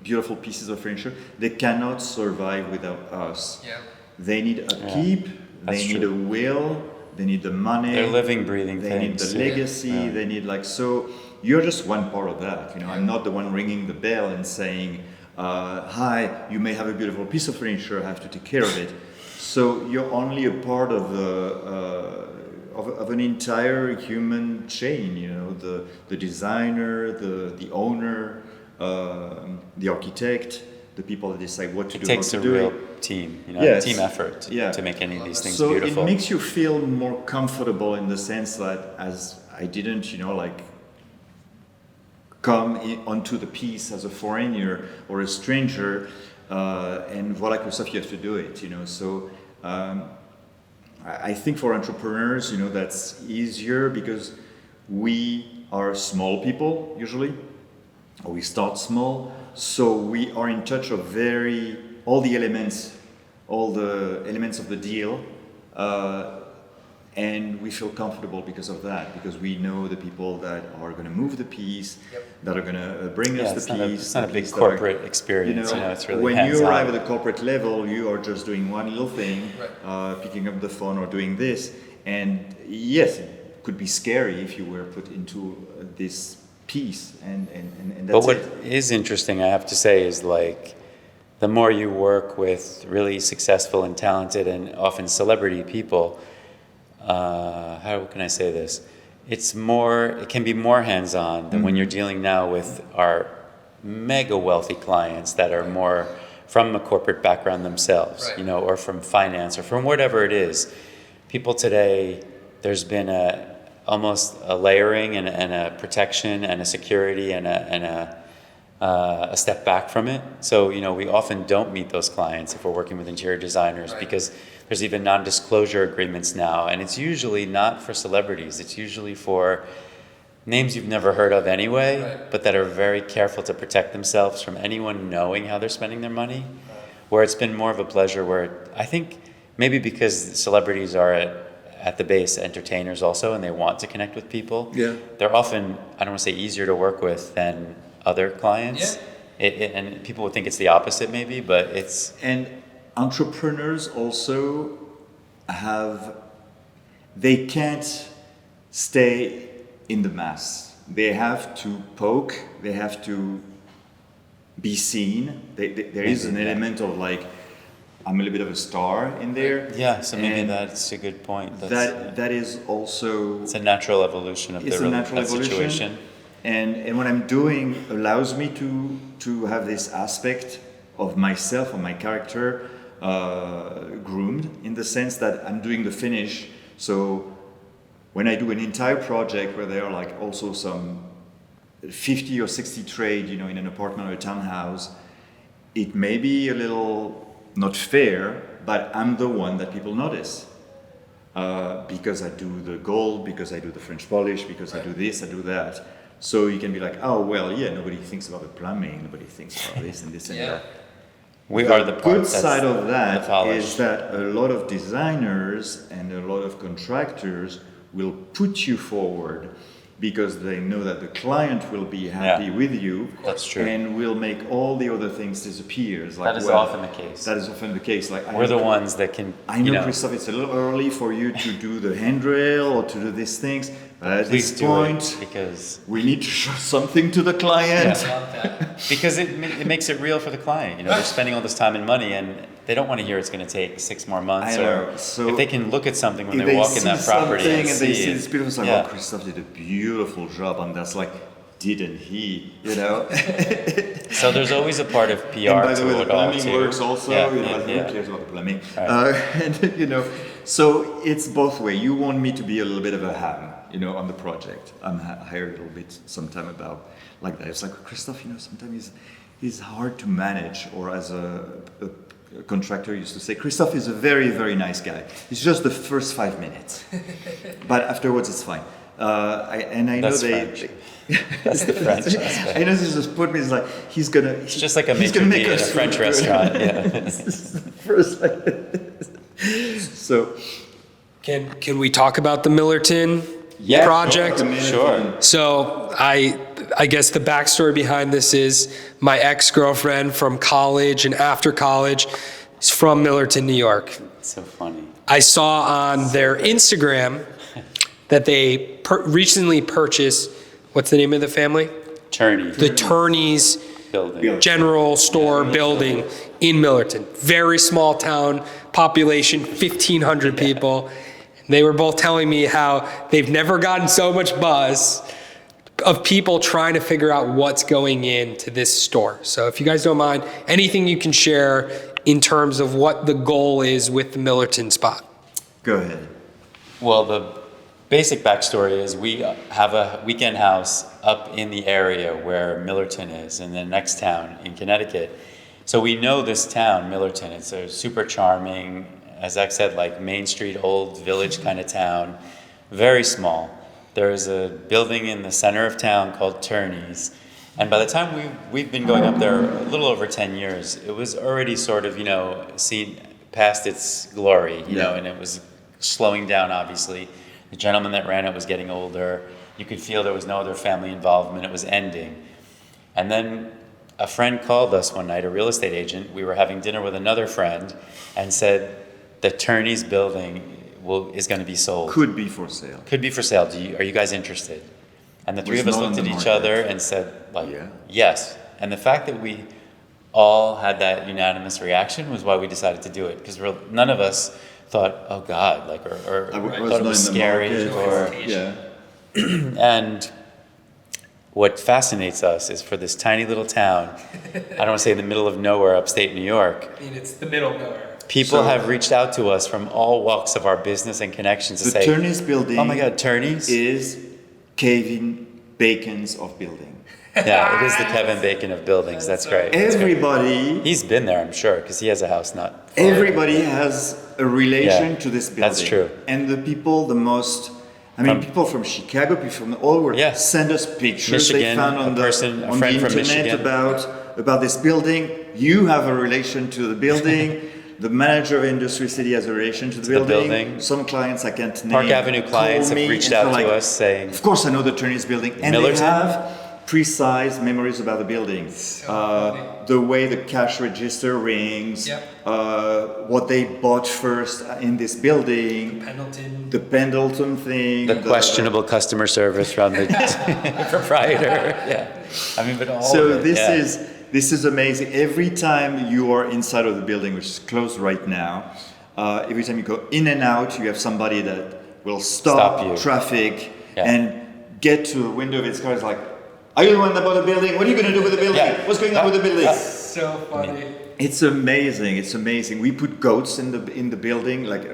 beautiful pieces of furniture, they cannot survive without us. Yeah. They need upkeep, they need a will, they need the money. They're living, breathing they things. Need the legacy, they need so you're just one part of that. You know, I'm not the one ringing the bell and saying, hi, you may have a beautiful piece of furniture, I have to take care of it. So you're only a part of of an entire human chain, you know, the designer, the owner, the architect, the people that decide what to do. It takes a real team, you know, a team effort to make any of these things beautiful. So it makes you feel more comfortable in the sense that, as I didn't, you know, like come onto the piece as a foreigner or a stranger, and voila, Christophe, you have to do it, you know. So I think for entrepreneurs, you know, that's easier, because we are small people usually. We start small, so we are in touch of all the elements of the deal, and we feel comfortable because of that, because we know the people that are going to move the piece, that are going to bring us the piece. It's not a big corporate experience, you know, it's really when hands-on. you arrive at the corporate level, you are just doing one little thing, picking up the phone or doing this, and yes, it could be scary if you were put into this piece, and But that's what it. is interesting, I have to say, is like the more you work with really successful and talented and often celebrity people, how can I say this? It can be more hands-on than when you're dealing now with our mega wealthy clients that are more from a corporate background themselves, Right. you know, or from finance or from whatever it is. People today, there's been almost a layering and a protection and a security and a step back from it. So, you know, we often don't meet those clients if we're working with interior designers because there's even non-disclosure agreements now, and it's usually not for celebrities. It's usually for names you've never heard of anyway, but that are very careful to protect themselves from anyone knowing how they're spending their money. Where it's been more of a pleasure, where I think maybe because celebrities are at the base entertainers also, and they want to connect with people. Yeah. They're often, I don't want to say easier to work with than other clients. Yeah. And people would think it's the opposite maybe, but it's... And entrepreneurs also they can't stay in the mass. They have to poke, they have to be seen. There is an element of like, I'm a little bit of a star in there. Yeah, so maybe And that's a good point. that is also... It's a natural evolution of that situation. And what I'm doing allows me to have this aspect of myself, of my character, groomed in the sense that I'm doing the finish. So when I do an entire project where there are like also some 50 or 60 trade, you know, in an apartment or a townhouse, it may be a little not fair, but I'm the one that people notice. Because I do the gold, because I do the French polish, because I do this, I do that. So you can be like, oh, well, yeah, nobody thinks about the plumbing, nobody thinks about this and this and that. We are the part good that's side of the that polish. is that a lot of designers and a lot of contractors will put you forward because they know that the client will be happy Yeah. with you. That's true. And will make all the other things disappear. It's like, That is well, often the case. That is often the case. Like We're the ones that can, I know, you know, Christophe, it's a little early for you to do the handrail or to do these things, but at please this do point, it because we need to show something to the client. because it makes it real for the client. You know, they're spending all this time and money, and they don't want to hear it's going to take 6 more months. I know. Or So if they can look at something when If they they walk in see that property something and and they see see it. this beautiful, it's like, Yeah. oh, Christophe did a beautiful job, and that's like, didn't he? You know. So there's always a part of PR And by the to way, the it all plumbing too. works also. Yeah, You know, yeah. who cares about the plumbing? Right. And you know, so it's both way. You want me to be a little bit of a ham, you know, on the project. I'm hired a little bit sometime about like that. It's like Christophe, you know, sometimes he's hard to manage, or as a contractor used to say, Christophe is a very, very nice guy. It's just the first 5 minutes, but afterwards it's fine. I know That's they. French. That's the French aspect. I know this just put me. It's like he's gonna. It's just like a he's maitre gonna d' make in a us French look good. restaurant. Yeah. First, so Can we talk about the Millerton Yeah, project? Sure. So I guess the backstory behind this is my ex-girlfriend from college and after college is from Millerton, New York. It's so funny. I saw on their Instagram that they recently purchased, what's the name of the family? Turney The Turney's building. General Store building in Millerton. Very small town, population 1,500 people. They were both telling me how they've never gotten so much buzz of people trying to figure out what's going into this store. So if you guys don't mind, anything you can share in terms of what the goal is with the Millerton spot. go ahead. Well, the basic backstory is we have a weekend house up in the area where Millerton is, in the next town in Connecticut. So we know this town, Millerton. It's a super charming, as Zach said, like Main Street, old village kind of town, very small. There's a building in the center of town called Turney's. And by the time we've been going up there a little over 10 years, it was already sort of, you know, seen past its glory, you know, and it was slowing down, obviously. The gentleman that ran it was getting older. You could feel there was no other family involvement. It was ending. And then a friend called us one night, a real estate agent. We were having dinner with another friend and said, the Turney's building is going to be sold. Could be for sale. Could be for sale. Are you guys interested? And the three Was of us not on looked at the each market. other and said, like, Yeah. yes. And the fact that we all had that unanimous reaction was why we decided to do it. Because none of us thought, oh God, like, or I was thought not it was in the scary. market, And what fascinates us is for this tiny little town, I don't want to say in the middle of nowhere, upstate New York, I mean, it's the middle of nowhere. people So- have reached out to us from all walks of our business and connections to The say, Turney's building oh my God, Turney's? is Kevin Bacon's of building. Yeah, it is the Kevin Bacon of buildings. That's great. That's great. Everybody, He's been there, I'm sure, because he has a house not. everybody has a relation Yeah, to this building. that's true. And the people, people from Chicago, people from all over, Yeah. send us pictures Michigan, they found a on the friend from internet Michigan. about this building. You have a relation to the building. The manager of Industry City has a relation to the building. Some clients I can't name. Park Avenue clients call have me reached and out they're to like, us saying, of course I know the Turney's building. And Millerton? they have precise memories about the building. The way the cash register rings, Yep. what they bought first in this building, Pendleton. the Pendleton thing. the questionable customer service from the proprietor. Yeah. I mean, but all So of it, yeah. this is amazing. Every time you are inside of the building, which is closed right now, every time you go in and out, you have somebody that will Stop you. traffic Yeah. and get to the window of his car. It's like, are you the one that bought the building? What are you going to do with the building? Yeah. What's going on with the building? So funny. It's amazing. It's amazing. We put goats in the building, like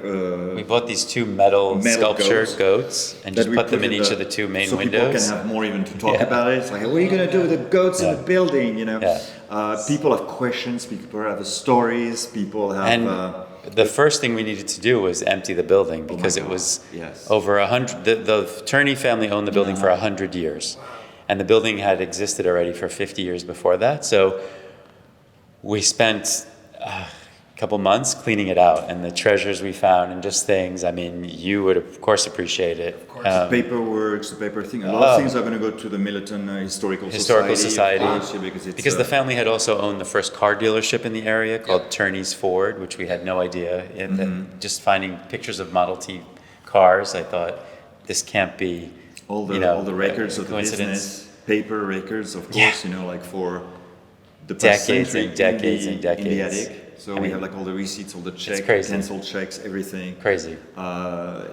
We bought these two metal sculpture goats and that just we put them in each the- of the two main so windows. people can have more even to talk Yeah. about it. It's like, what are you going to do with the goats in Yeah. the building? You know, Yeah. people have questions. People have stories. People have. And the first thing we needed to do was empty the building because it God. was Yes. over 100. The Turney family owned the building for 100 years, and the building had existed already for 50 years before that. So we spent a couple months cleaning it out, and the treasures we found and just things. I mean, you would of course appreciate it. Of course. paperwork, the paper thing. A lot of things are going to go to the Milton Historical Society, of course, because the family had also owned the first car dealership in the area called Turney's Ford, which we had no idea. And just finding pictures of Model T cars, I thought this can't be all the records of the coincidence. business, paper records, of course. Yeah. You know, like for the past Decades century and decades in and the decades. attic. So I we mean, have like all the receipts, all the checks, crazy. cancelled checks, everything. Crazy.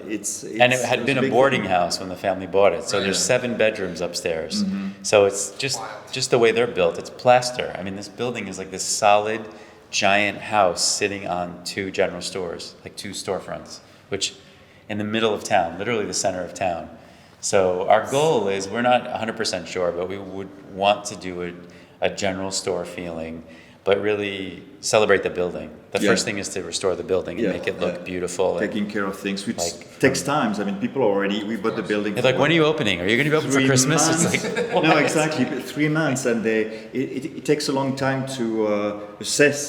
It's And it had was been a big boarding thing. house when the family bought it. So there's 7 bedrooms upstairs. So it's just the way they're built. It's plaster. I mean, this building is like this solid, giant house sitting on 2 general stores, like 2 storefronts, which in the middle of town, literally the center of town. So our goal is, we're not 100% sure, but we would want to do a general store feeling, but really celebrate the building. The Yeah. first thing is to restore the building and make it look beautiful. and- Taking care of things, which like, takes time. I mean, people already, we bought the building. They're like, when are you opening? Are you going to be open for 3 Christmas? months. It's like, No, what? exactly. But 3 months, and it takes a long time to assess.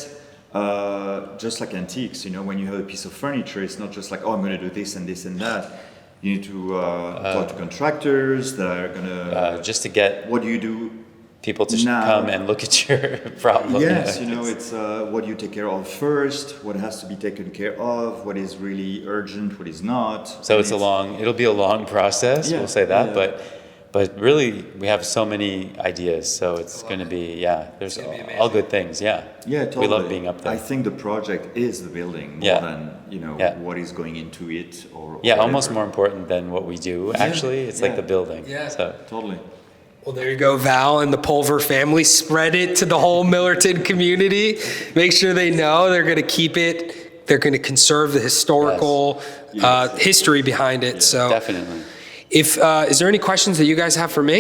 Just like antiques, you know, when you have a piece of furniture, it's not just like, oh, I'm going to do this and this and that. You need to talk to contractors that are going to. Just to get What do you do? people to now- come and look at your problem. Yes, you know, it's what you take care of first, what has to be taken care of, what is really urgent, what is not. So And it'll be a long process, Yeah, we'll say that, yeah. but really, we have so many ideas, so it's going to be, there's all good things, Yeah, totally. We love being up there. I think the project is the building more Yeah. than, you know, Yeah. what is going into it or Yeah, almost whatever. more important than what we do, actually, it's like yeah. the building. Yeah. So, Totally. Well, there you go, Val and the Pulver family. Spread it to the whole Millerton community. Make sure they know they're going to keep it. They're going to conserve the historical history behind it. So, definitely. if is there any questions that you guys have for me?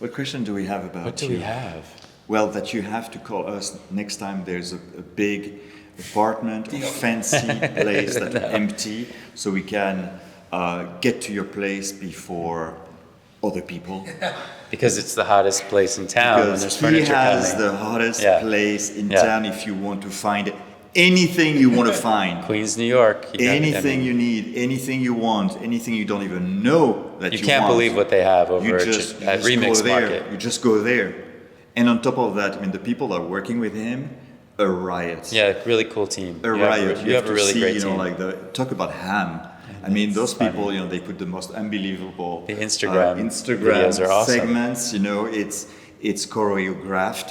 What question do we have about What do you? we have? Well, that you have to call us next time there's a big apartment or fancy place that's empty, so we can get to your place before other people. Because it's the hottest place in town, and there's Because he furniture has coming. the hottest Yeah. place in Yeah. town if you want to find anything you want to find. Queens, New York. Anything you need, anything you want, anything you don't even know that you You can't want. believe what they have over You at just Remix go there. Market. You just go there. And on top of that, I mean, the people that are working with him, a riot. Yeah, really cool team. A You have- riot. You have a to really see, great you know, team. like talk about ham. I mean, those people, you know, they put the most unbelievable The Instagram Instagram videos are awesome. segments. You know, it's choreographed.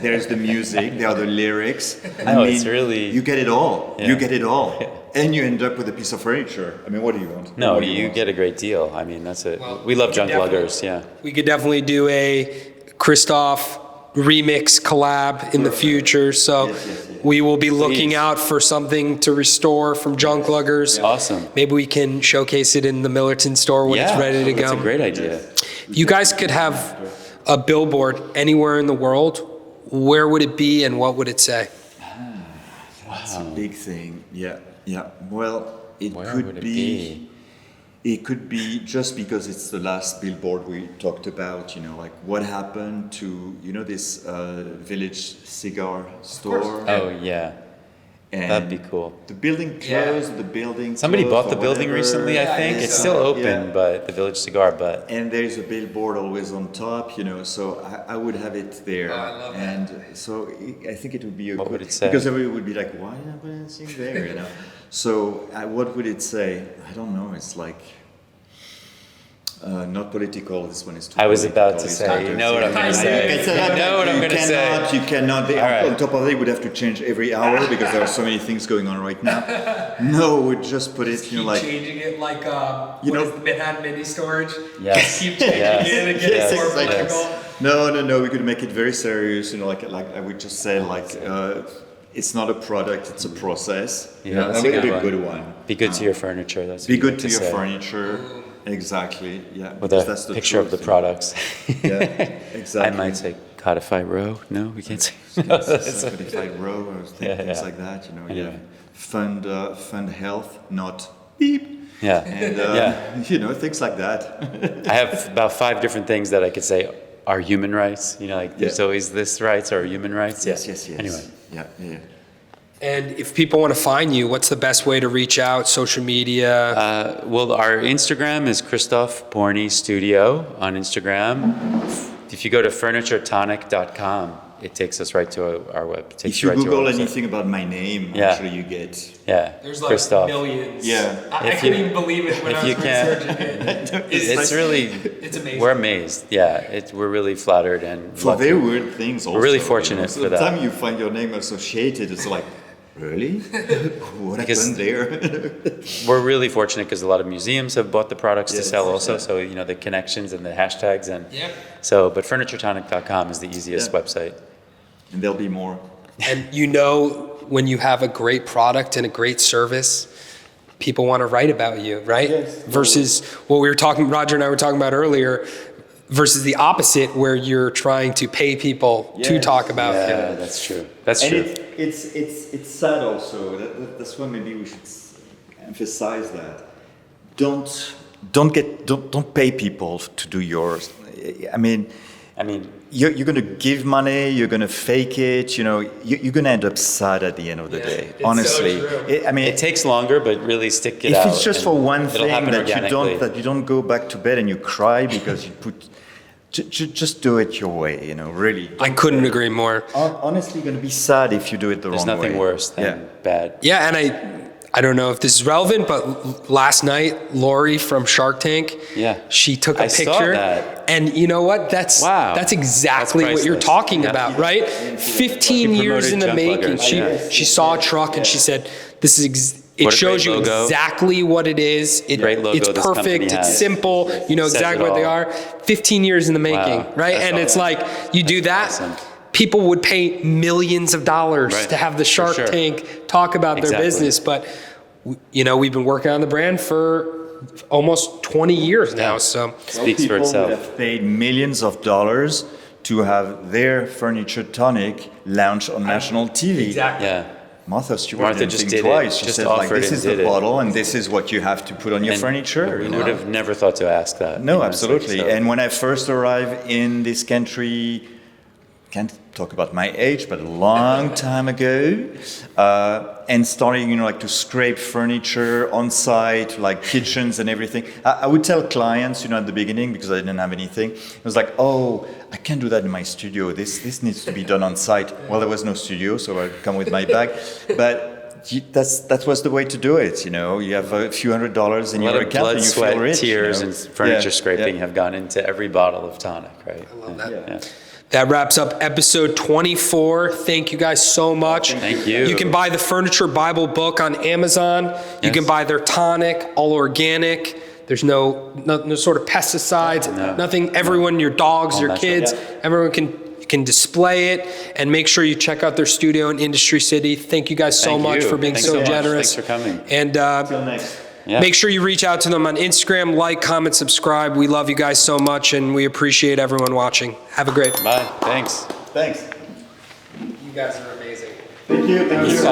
There's the music, there are the lyrics. I mean, it's really- you get it all. Yeah. You get it all, and you end up with a piece of furniture. I mean, what do you want? No, What do you want? get a great deal. I mean, that's it. Well, We love we junk could luggers, yeah. We could definitely do a Christophe remix collab in the future. So Yes. we will be looking Please. out for something to restore from junk luggers. Awesome. Maybe we can showcase it in the Millerton store when it's ready to That's go. a great idea. If you guys could have a billboard anywhere in the world, where would it be and what would it say? It's a big thing. Yeah. Well, it Where could would it be. It could be just because it's the last billboard we talked about. You know, like what happened to this Village cigar store. Oh, yeah. And That'd be cool. The building closed. The building. Somebody closed bought the or building whatever. recently, I think. It's still open, Yeah. but the Village Cigar, but And there's a billboard always on top, so I would have it there. Oh, I love that. And so I think it would be a What good, would it say? because everybody would be like, why am I dancing there, So what would it say? I don't know, it's like, not political, this one is too I was political. about to It's say, not you know what I'm going to say. You know what I'm going to say. You cannot. All right. On top of it, would have to change every hour because there are so many things going on right now. No, we'd just put it, like. changing it like You know- the Manhattan mini storage. Yes. Keep changing Yes. it and get Yes. more Exactly. political. No. We could make it very serious. Like I would just say, it's not a product; it's a process. Yeah, that's that a would be good a one. good one. Be good to your furniture. That's Be what you good like to your say. furniture. Exactly. Yeah. With because a that's the picture of the truth, products. Yeah. Exactly. I might say Codify Row. No, we can't say. No, that's- Certified row or things yeah. like that. Anyway. Fund health, not beep. yeah. And things like that. I have about 5 different things that I could say are human rights. There's Yeah. always this rights or human rights. Yes. Anyway. Yeah. And if people want to find you, what's the best way to reach out? Social media? Well, our Instagram is Christophe Pourny Studio on Instagram. If you go to furnituretonic.com, it takes us right to our web. It takes If you right to our Google website. anything about my name, Yeah. actually you get. Yeah, There's like Christophe. millions. Yeah. I If couldn't you- even believe it when if I was you can. researching it. It's really, It's amazing. we're amazed. Yeah, we're really flattered and For lucky. very weird things also. We're really fortunate So for the that. time you find your name associated, it's like, really? What Because- happened there? We're really fortunate because a lot of museums have bought the products to Yes, sell also. yeah. So, the connections and the hashtags and Yep. so, but furnituretonic.com is the easiest Yeah. website. And there'll be more. And when you have a great product and a great service, people want to write about you, right? Yes. Versus what Roger and I were talking about earlier, versus the opposite where you're trying to pay people to Yes. talk about you. Yeah, that's true. That's And true. it's sad also. That's why maybe we should emphasize that. Don't pay people to do yours. I mean, you're going to give money. You're going to fake it. You're going to end up sad at the end of the day. it's so Honestly, true. It takes longer, but really stick it if out. it's just and for one it'll thing happen organically. that you don't go back to bed and you cry because you put. Just do it your way. Really. I couldn't agree more. Honestly, you're going to be sad if you do it the There's wrong way. nothing worse than bad. Yeah, and I don't know if this is relevant, but last night, Lori from Shark Tank, Yeah. she took a I saw picture. that. And you know what? Wow. That's exactly That's what you're priceless. talking Yeah. about, right? 15 She years promoted in the junk making. luggers. She saw a truck and she said, "This is." It What a shows great you logo. exactly what it is. Great logo It's this company perfect. It's has. simple. You know Says exactly it what they all. are. 15 years in the making, right? That's And it's awesome. like you do that. awesome. People would pay millions of dollars Right. to have the Shark sure. Tank talk about their Exactly. business, but we've been working on the brand for almost 20 years now. So Speaks for People itself. would have paid millions of dollars to have their furniture tonic launch on national TV. exactly. Yeah. Martha Stewart Martha didn't just think did it, twice. She just said, like, offered this and is the did it. bottle and this is what you have to put on your And furniture. We you would know? have never thought to ask that. No, It's absolutely. like so- And when I first arrived in this country, can't talk about my age, but a long time ago, and starting, to scrape furniture on site, like kitchens and everything. I would tell clients, at the beginning, because I didn't have anything, it was like, oh, I can't do that in my studio. This needs to be done on site. Well, there was no studio, so I'd come with my bag. But that was the way to do it. You have a few $100s in A your lot of account blood, and you sweat, feel rich. tears, and furniture Yeah, scraping yeah. have gone into every bottle of tonic, right? I love that. Yeah. That wraps up episode 24. Thank you guys so much. Thank you. You can buy the Furniture Bible book on Amazon. You Yes. can buy their tonic, all organic. There's no sort of pesticides, No. nothing. Everyone, your dogs, All your natural. kids, everyone can display it. And make sure you check out their studio in Industry City. Thank you guys so Thank much you. for being Thanks so so much. generous. Thanks for coming. And Till next. Yeah. make sure you reach out to them on Instagram, like, comment, subscribe. We love you guys so much, and we appreciate everyone watching. Have a great. Bye. Thanks. Thanks. You guys are amazing. Thank you. Thank you.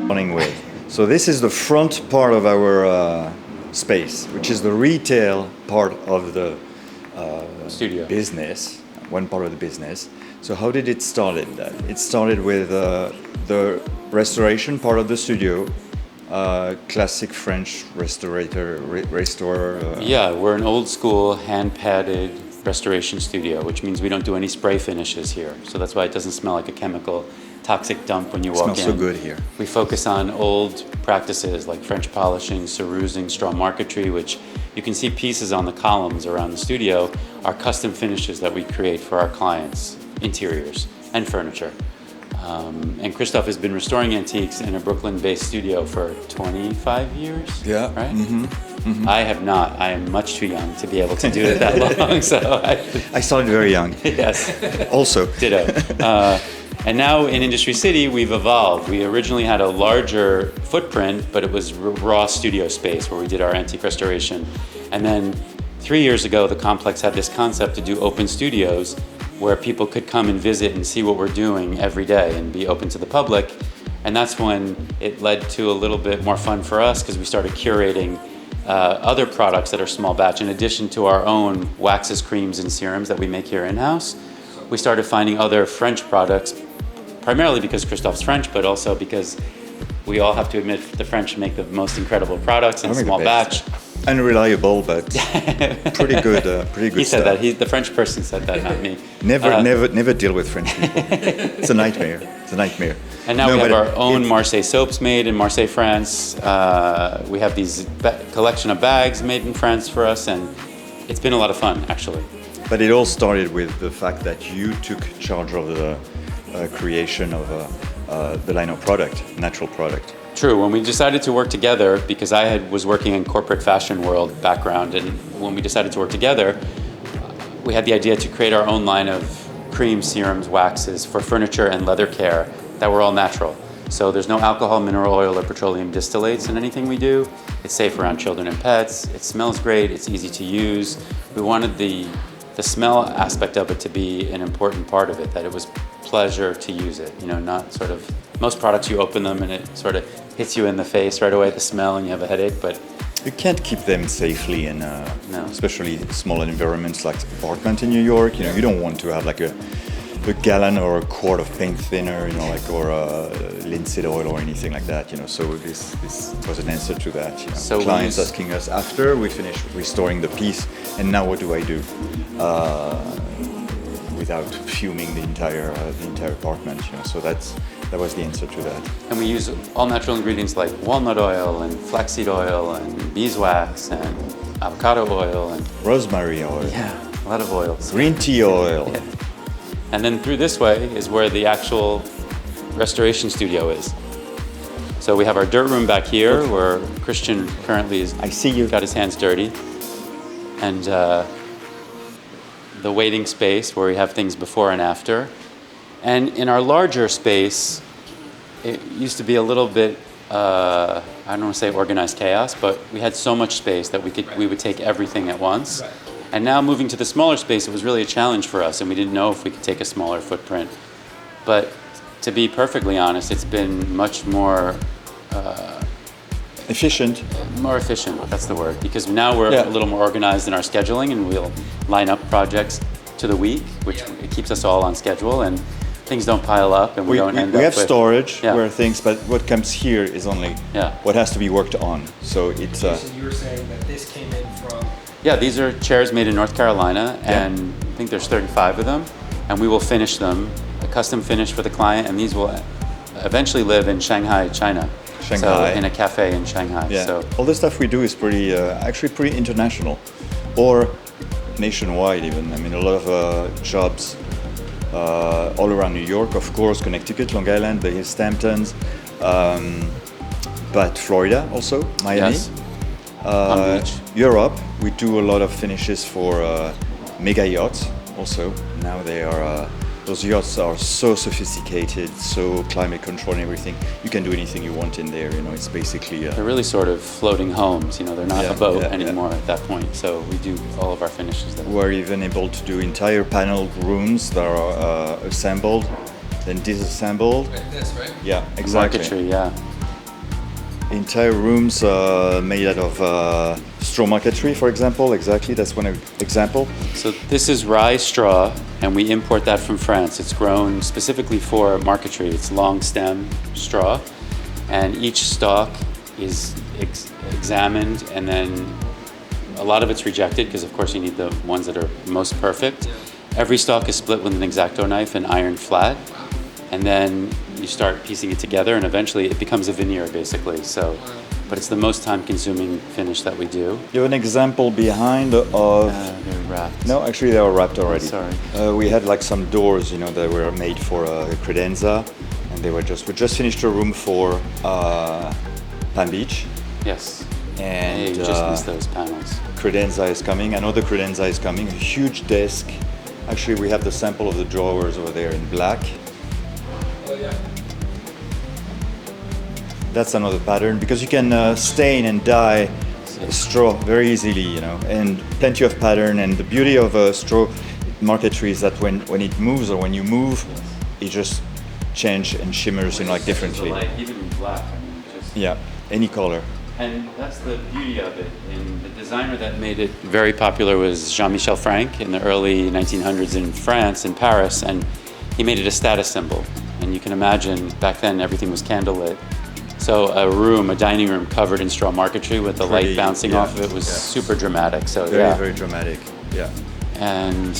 Running with. So this is the front part of our space, which is the retail part of the Studio. business, one part of the business. So how did it start? It started with the restoration part of the studio, classic French restorer. Yeah, we're an old school hand padded restoration studio, which means we don't do any spray finishes here. So that's why it doesn't smell like a chemical toxic dump when you walk in. Smells so good here. We focus on old practices like French polishing, cerusing, straw marquetry, which you can see pieces on the columns around the studio are custom finishes that we create for our clients, interiors and furniture. And Christophe has been restoring antiques in a Brooklyn-based studio for 25 years. Yeah. Right? I have not. I am much too young to be able to do it that long. So I started very young. yes, Also. ditto. And now in Industry City, we've evolved. We originally had a larger footprint, but it was raw studio space where we did our antique restoration. And then 3 years ago, the complex had this concept to do open studios where people could come and visit and see what we're doing every day and be open to the public. And that's when it led to a little bit more fun for us because we started curating other products that are small batch. In addition to our own waxes, creams, and serums that we make here in-house, we started finding other French products, primarily because Christophe's French, but also because we all have to admit the French make the most incredible products in small batch. Unreliable, but pretty good. Pretty good. He said stuff. that. The French person said that, not me. Never deal with French people. It's a nightmare. It's a nightmare. And now we have our own Marseille soaps made in Marseille, France. We have these collection of bags made in France for us, and it's been a lot of fun, actually. But it all started with the fact that you took charge of the creation of the line of product, natural product. True. When we decided to work together, because I was working in corporate fashion world background, and when we decided to work together, we had the idea to create our own line of creams, serums, waxes for furniture and leather care that were all natural. So there's no alcohol, mineral oil, or petroleum distillates in anything we do. It's safe around children and pets. It smells great. It's easy to use. We wanted the smell aspect of it to be an important part of it, that it was pleasure to use it. Not sort of, most products you open them and it sort of hits you in the face right away, the smell, and you have a headache, but You can't keep them safely in, No. especially small environments like apartment in New York. You don't want to have like a gallon or a quart of paint thinner, or linseed oil or anything like that. So this was an answer to that. So clients asking us after we finished restoring the piece, and now what do I do without fuming the entire apartment? So that was the answer to that. And we use all natural ingredients like walnut oil and flaxseed oil and beeswax and avocado oil and Rosemary oil, a lot of oils. green tea oil. Yeah. And then through this way is where the actual restoration studio is. So we have our dirt room back here where Christian currently I see you. got his hands dirty. And the waiting space where we have things before and after. And in our larger space, it used to be a little bit, I don't want to say organized chaos, but we had so much space that we would take everything at once. Right. And now moving to the smaller space, it was really a challenge for us, and we didn't know if we could take a smaller footprint. But to be perfectly honest, it's been much more Efficient. More efficient, that's the word, because now we're a little more organized in our scheduling, and we'll line up projects to the week, which it keeps us all on schedule, and things don't pile up, and we don't end up We have with storage where things, but what comes here is only what has to be worked on. So it's. You were saying that this came in from. Yeah, these are chairs made in North Carolina, and I think there's 35 of them, and we will finish them custom finish for the client, and these will eventually live in Shanghai, China. Shanghai. So in a cafe in Shanghai. Yeah. So All the stuff we do is actually pretty international, or nationwide even. I mean, a lot of jobs all around New York, of course, Connecticut, Long Island, the East Hamptons, but Florida also, Miami. Yes. Palm Beach. Europe, we do a lot of finishes for mega yachts also. Now they are, those yachts are so sophisticated, so climate controlled and everything. You can do anything you want in there, it's basically... They're really sort of floating homes, they're not Yeah, a boat yeah, anymore at that point. So we do all of our finishes there. We're even able to do entire paneled rooms that are assembled, then disassembled. Like this, right? Yeah, exactly. Marquetry, yeah. Entire rooms made out of straw marquetry, for example. Exactly, that's one example. So this is rye straw, and we import that from France. It's grown specifically for marquetry. It's long stem straw, and each stalk is examined, and then a lot of it's rejected because, of course, you need the ones that are most perfect. Every stalk is split with an X-Acto knife and ironed flat, and then you start piecing it together, and eventually it becomes a veneer, basically. So, but it's the most time-consuming finish that we do. You have an example behind of... They're wrapped. No, actually they are wrapped already. Sorry. We had like some doors, that were made for credenza, and we just finished a room for Palm Beach, Yes. and Hey, you just missed those panels. credenza is coming. Another credenza is coming. A huge desk. Actually, we have the sample of the drawers over there in black. Oh, yeah. That's another pattern because you can stain and dye straw very easily, and plenty of pattern. And the beauty of straw marquetry is that when it moves or when you move, it just changes and shimmers differently. Even in black. Yeah, any color. And that's the beauty of it. And the designer that made it very popular was Jean-Michel Frank in the early 1900s in France, in Paris, and he made it a status symbol. And you can imagine back then everything was candlelit. So a dining room covered in straw marquetry with the light bouncing off of it was super dramatic. So Very dramatic. Yeah. And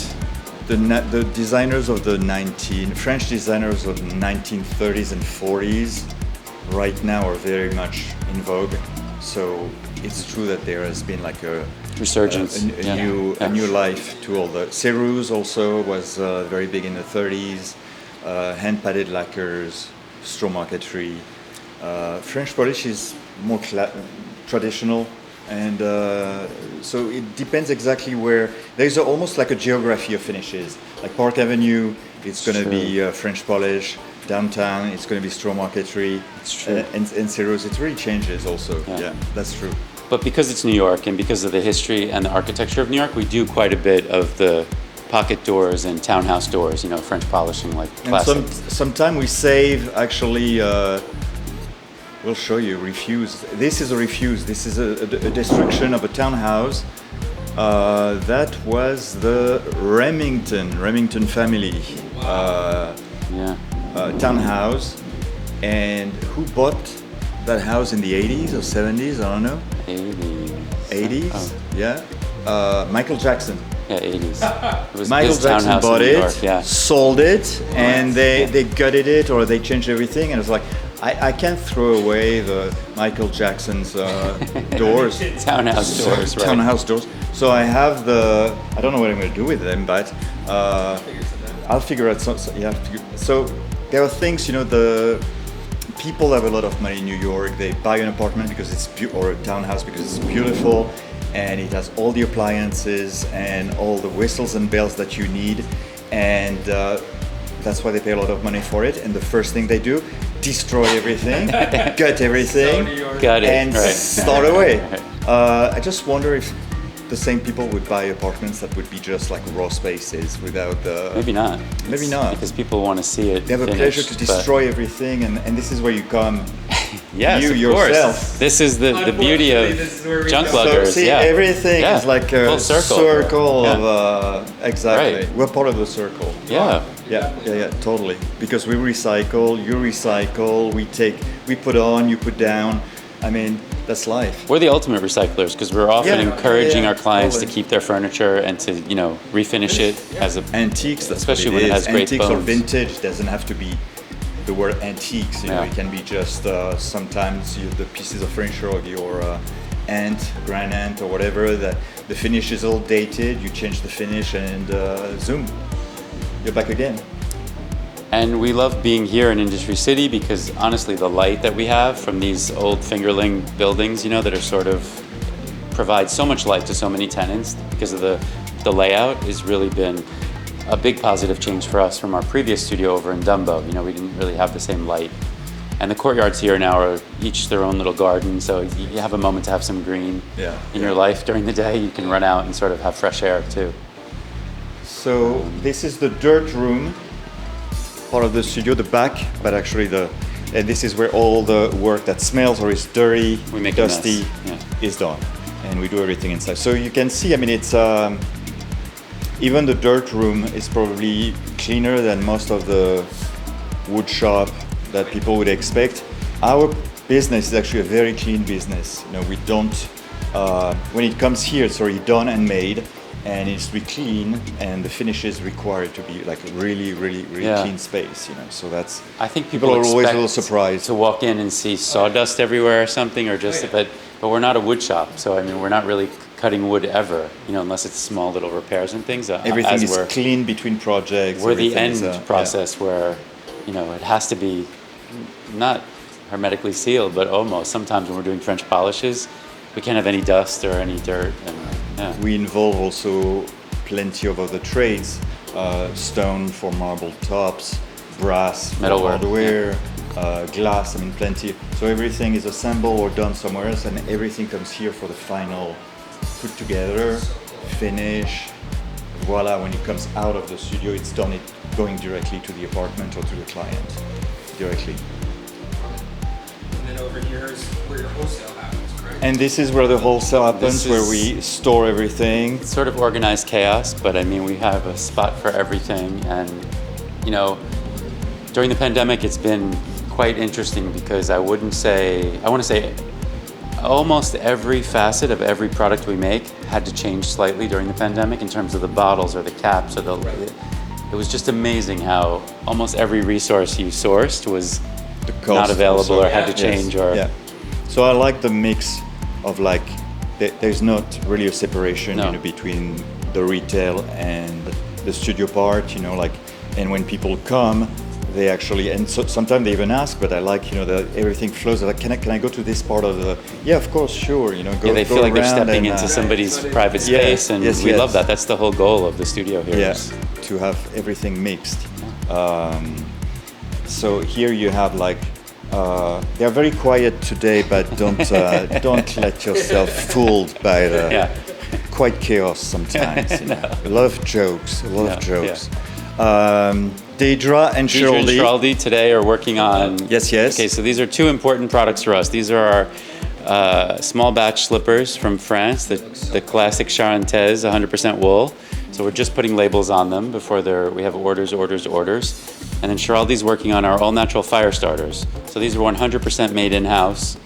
The designers of the French designers of the 1930s and 40s right now are very much in vogue. So it's true that there has been like a resurgence, a new life to all the... Ceruse also was very big in the 30s. Hand-padded lacquers, straw marquetry. French polish is more traditional, and so it depends exactly where. There's almost like a geography of finishes. Like Park Avenue, it's going to be French polish. Downtown, it's going to be straw marquetry. And Ceruse, it really changes also. Yeah, that's true. But because it's New York and because of the history and the architecture of New York, we do quite a bit of the pocket doors and townhouse doors, French polishing like classic. And sometimes we save, actually, we'll show you, refuse. This is a refuse. This is a destruction of a townhouse. That was the Remington family townhouse. And who bought that house in the 80s or 70s? I don't know. 80s? Oh. Yeah. Michael Jackson. Yeah, 80s. It was Michael his Jackson townhouse bought in New it, York, yeah. sold it, and they gutted it or they changed everything. And it's like, I can't throw away the Michael Jackson's doors. Townhouse doors, right. Townhouse doors. So I have I don't know what I'm going to do with them, but I'll figure out So there are things, the people have a lot of money in New York. They buy an apartment because or a townhouse because it's beautiful, and it has all the appliances and all the whistles and bells that you need, and that's why they pay a lot of money for it. And the first thing they do, destroy everything, gut everything, and start away. I just wonder if the same people would buy apartments that would be just like raw spaces without the... Maybe not. Maybe not. Because people want to see it They have a pleasure to destroy everything, and this is where you come. Yes, you of yourself. Course. This is the beauty of junk luggers. So see, everything is like a circle of... exactly. Right. We're part of the circle. Yeah. Yeah, totally. Because we recycle, you recycle, we put on, you put down. I mean, That's life. We're the ultimate recyclers because we're often encouraging our clients totally. to keep their furniture and to, refinish it as a Antiques, that's especially what when it is. has great Antiques or bones. vintage doesn't have to be the word antiques. Yeah. It can be just sometimes the pieces of furniture of your aunt, grand aunt, or whatever. That the finish is all dated. You change the finish, and zoom, you're back again. And we love being here in Industry City because honestly, the light that we have from these old fingerling buildings, that are sort of provide so much light to so many tenants because of the layout has really been a big positive change for us from our previous studio over in Dumbo. We didn't really have the same light. And the courtyards here now are each their own little garden, so you have a moment to have some green in your life during the day. You can run out and sort of have fresh air too. So this is the dirt room, part of the studio, the back, but actually and this is where all the work that smells or is dirty, We make dusty, a mess. is done. And we do everything inside. So you can see, it's, even the dirt room is probably cleaner than most of the wood shop that people would expect. Our business is actually a very clean business. We don't, when it comes here, it's already done and made, and it's really clean, and the finish is required to be like a really, really, really clean space. So that's. I think people are always a little expect surprised to walk in and see sawdust everywhere or something, or just but we're not a wood shop, so we're not really cutting wood ever, unless it's small little repairs and things. Everything is clean between projects. We're the everything end is, process where, it has to be not hermetically sealed, but almost. Sometimes when we're doing French polishes, we can't have any dust or any dirt. And We involve also plenty of other trades, stone for marble tops, brass for Metalwork, hardware, glass, plenty. So everything is assembled or done somewhere else, and everything comes here for the final put together, finish. Voila, when it comes out of the studio, it's done, it going directly to the apartment or to the client, directly. And then over here is where your wholesale happens, correct? And this is where the wholesale happens, This where is- we store everything. it's sort of organized chaos, but we have a spot for everything. And, during the pandemic, it's been quite interesting because I want to say almost every facet of every product we make had to change slightly during the pandemic in terms of the bottles or the caps or it was just amazing how almost every resource you sourced was The cost not available also. or had to change Yeah. So I like the mix of there's not really a separation No. between the retail and the studio part, and when people come, they actually, and so sometimes they even ask, but I like, that everything flows. Like, can I go to this part of the? Yeah, of course, sure. Go. they go feel like they're around stepping and, into somebody's private Yeah. space, and Yes, we yes. love that. That's the whole goal of the studio here. Yeah, is- to have everything mixed. So here you have they're very quiet today, but don't let yourself fooled by the quite chaos sometimes. A lot of jokes, Deidre and Deidre and Shirley. Shirley today are working on. Yes. Okay, so these are two important products for us. These are our small batch slippers from France, the classic Charentaise, 100% wool. So we're just putting labels on them before we have orders. And then Shirley's working on our all-natural fire starters. So these are 100% made in-house.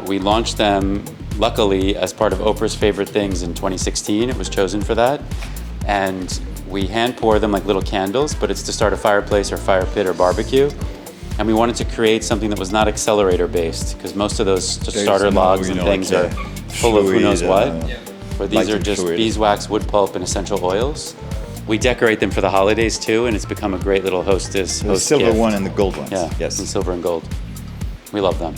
We launched them, luckily, as part of Oprah's Favorite Things in 2016. It was chosen for that. And we hand pour them like little candles, but it's to start a fireplace or fire pit or barbecue. And we wanted to create something that was not accelerator based, because most of those starter logs and things are full of who knows what. Where these are just beeswax, wood pulp, and essential oils. We decorate them for the holidays too, and it's become a great little host The silver gift. one and the gold ones. Yeah, Yes. and silver and gold. We love them.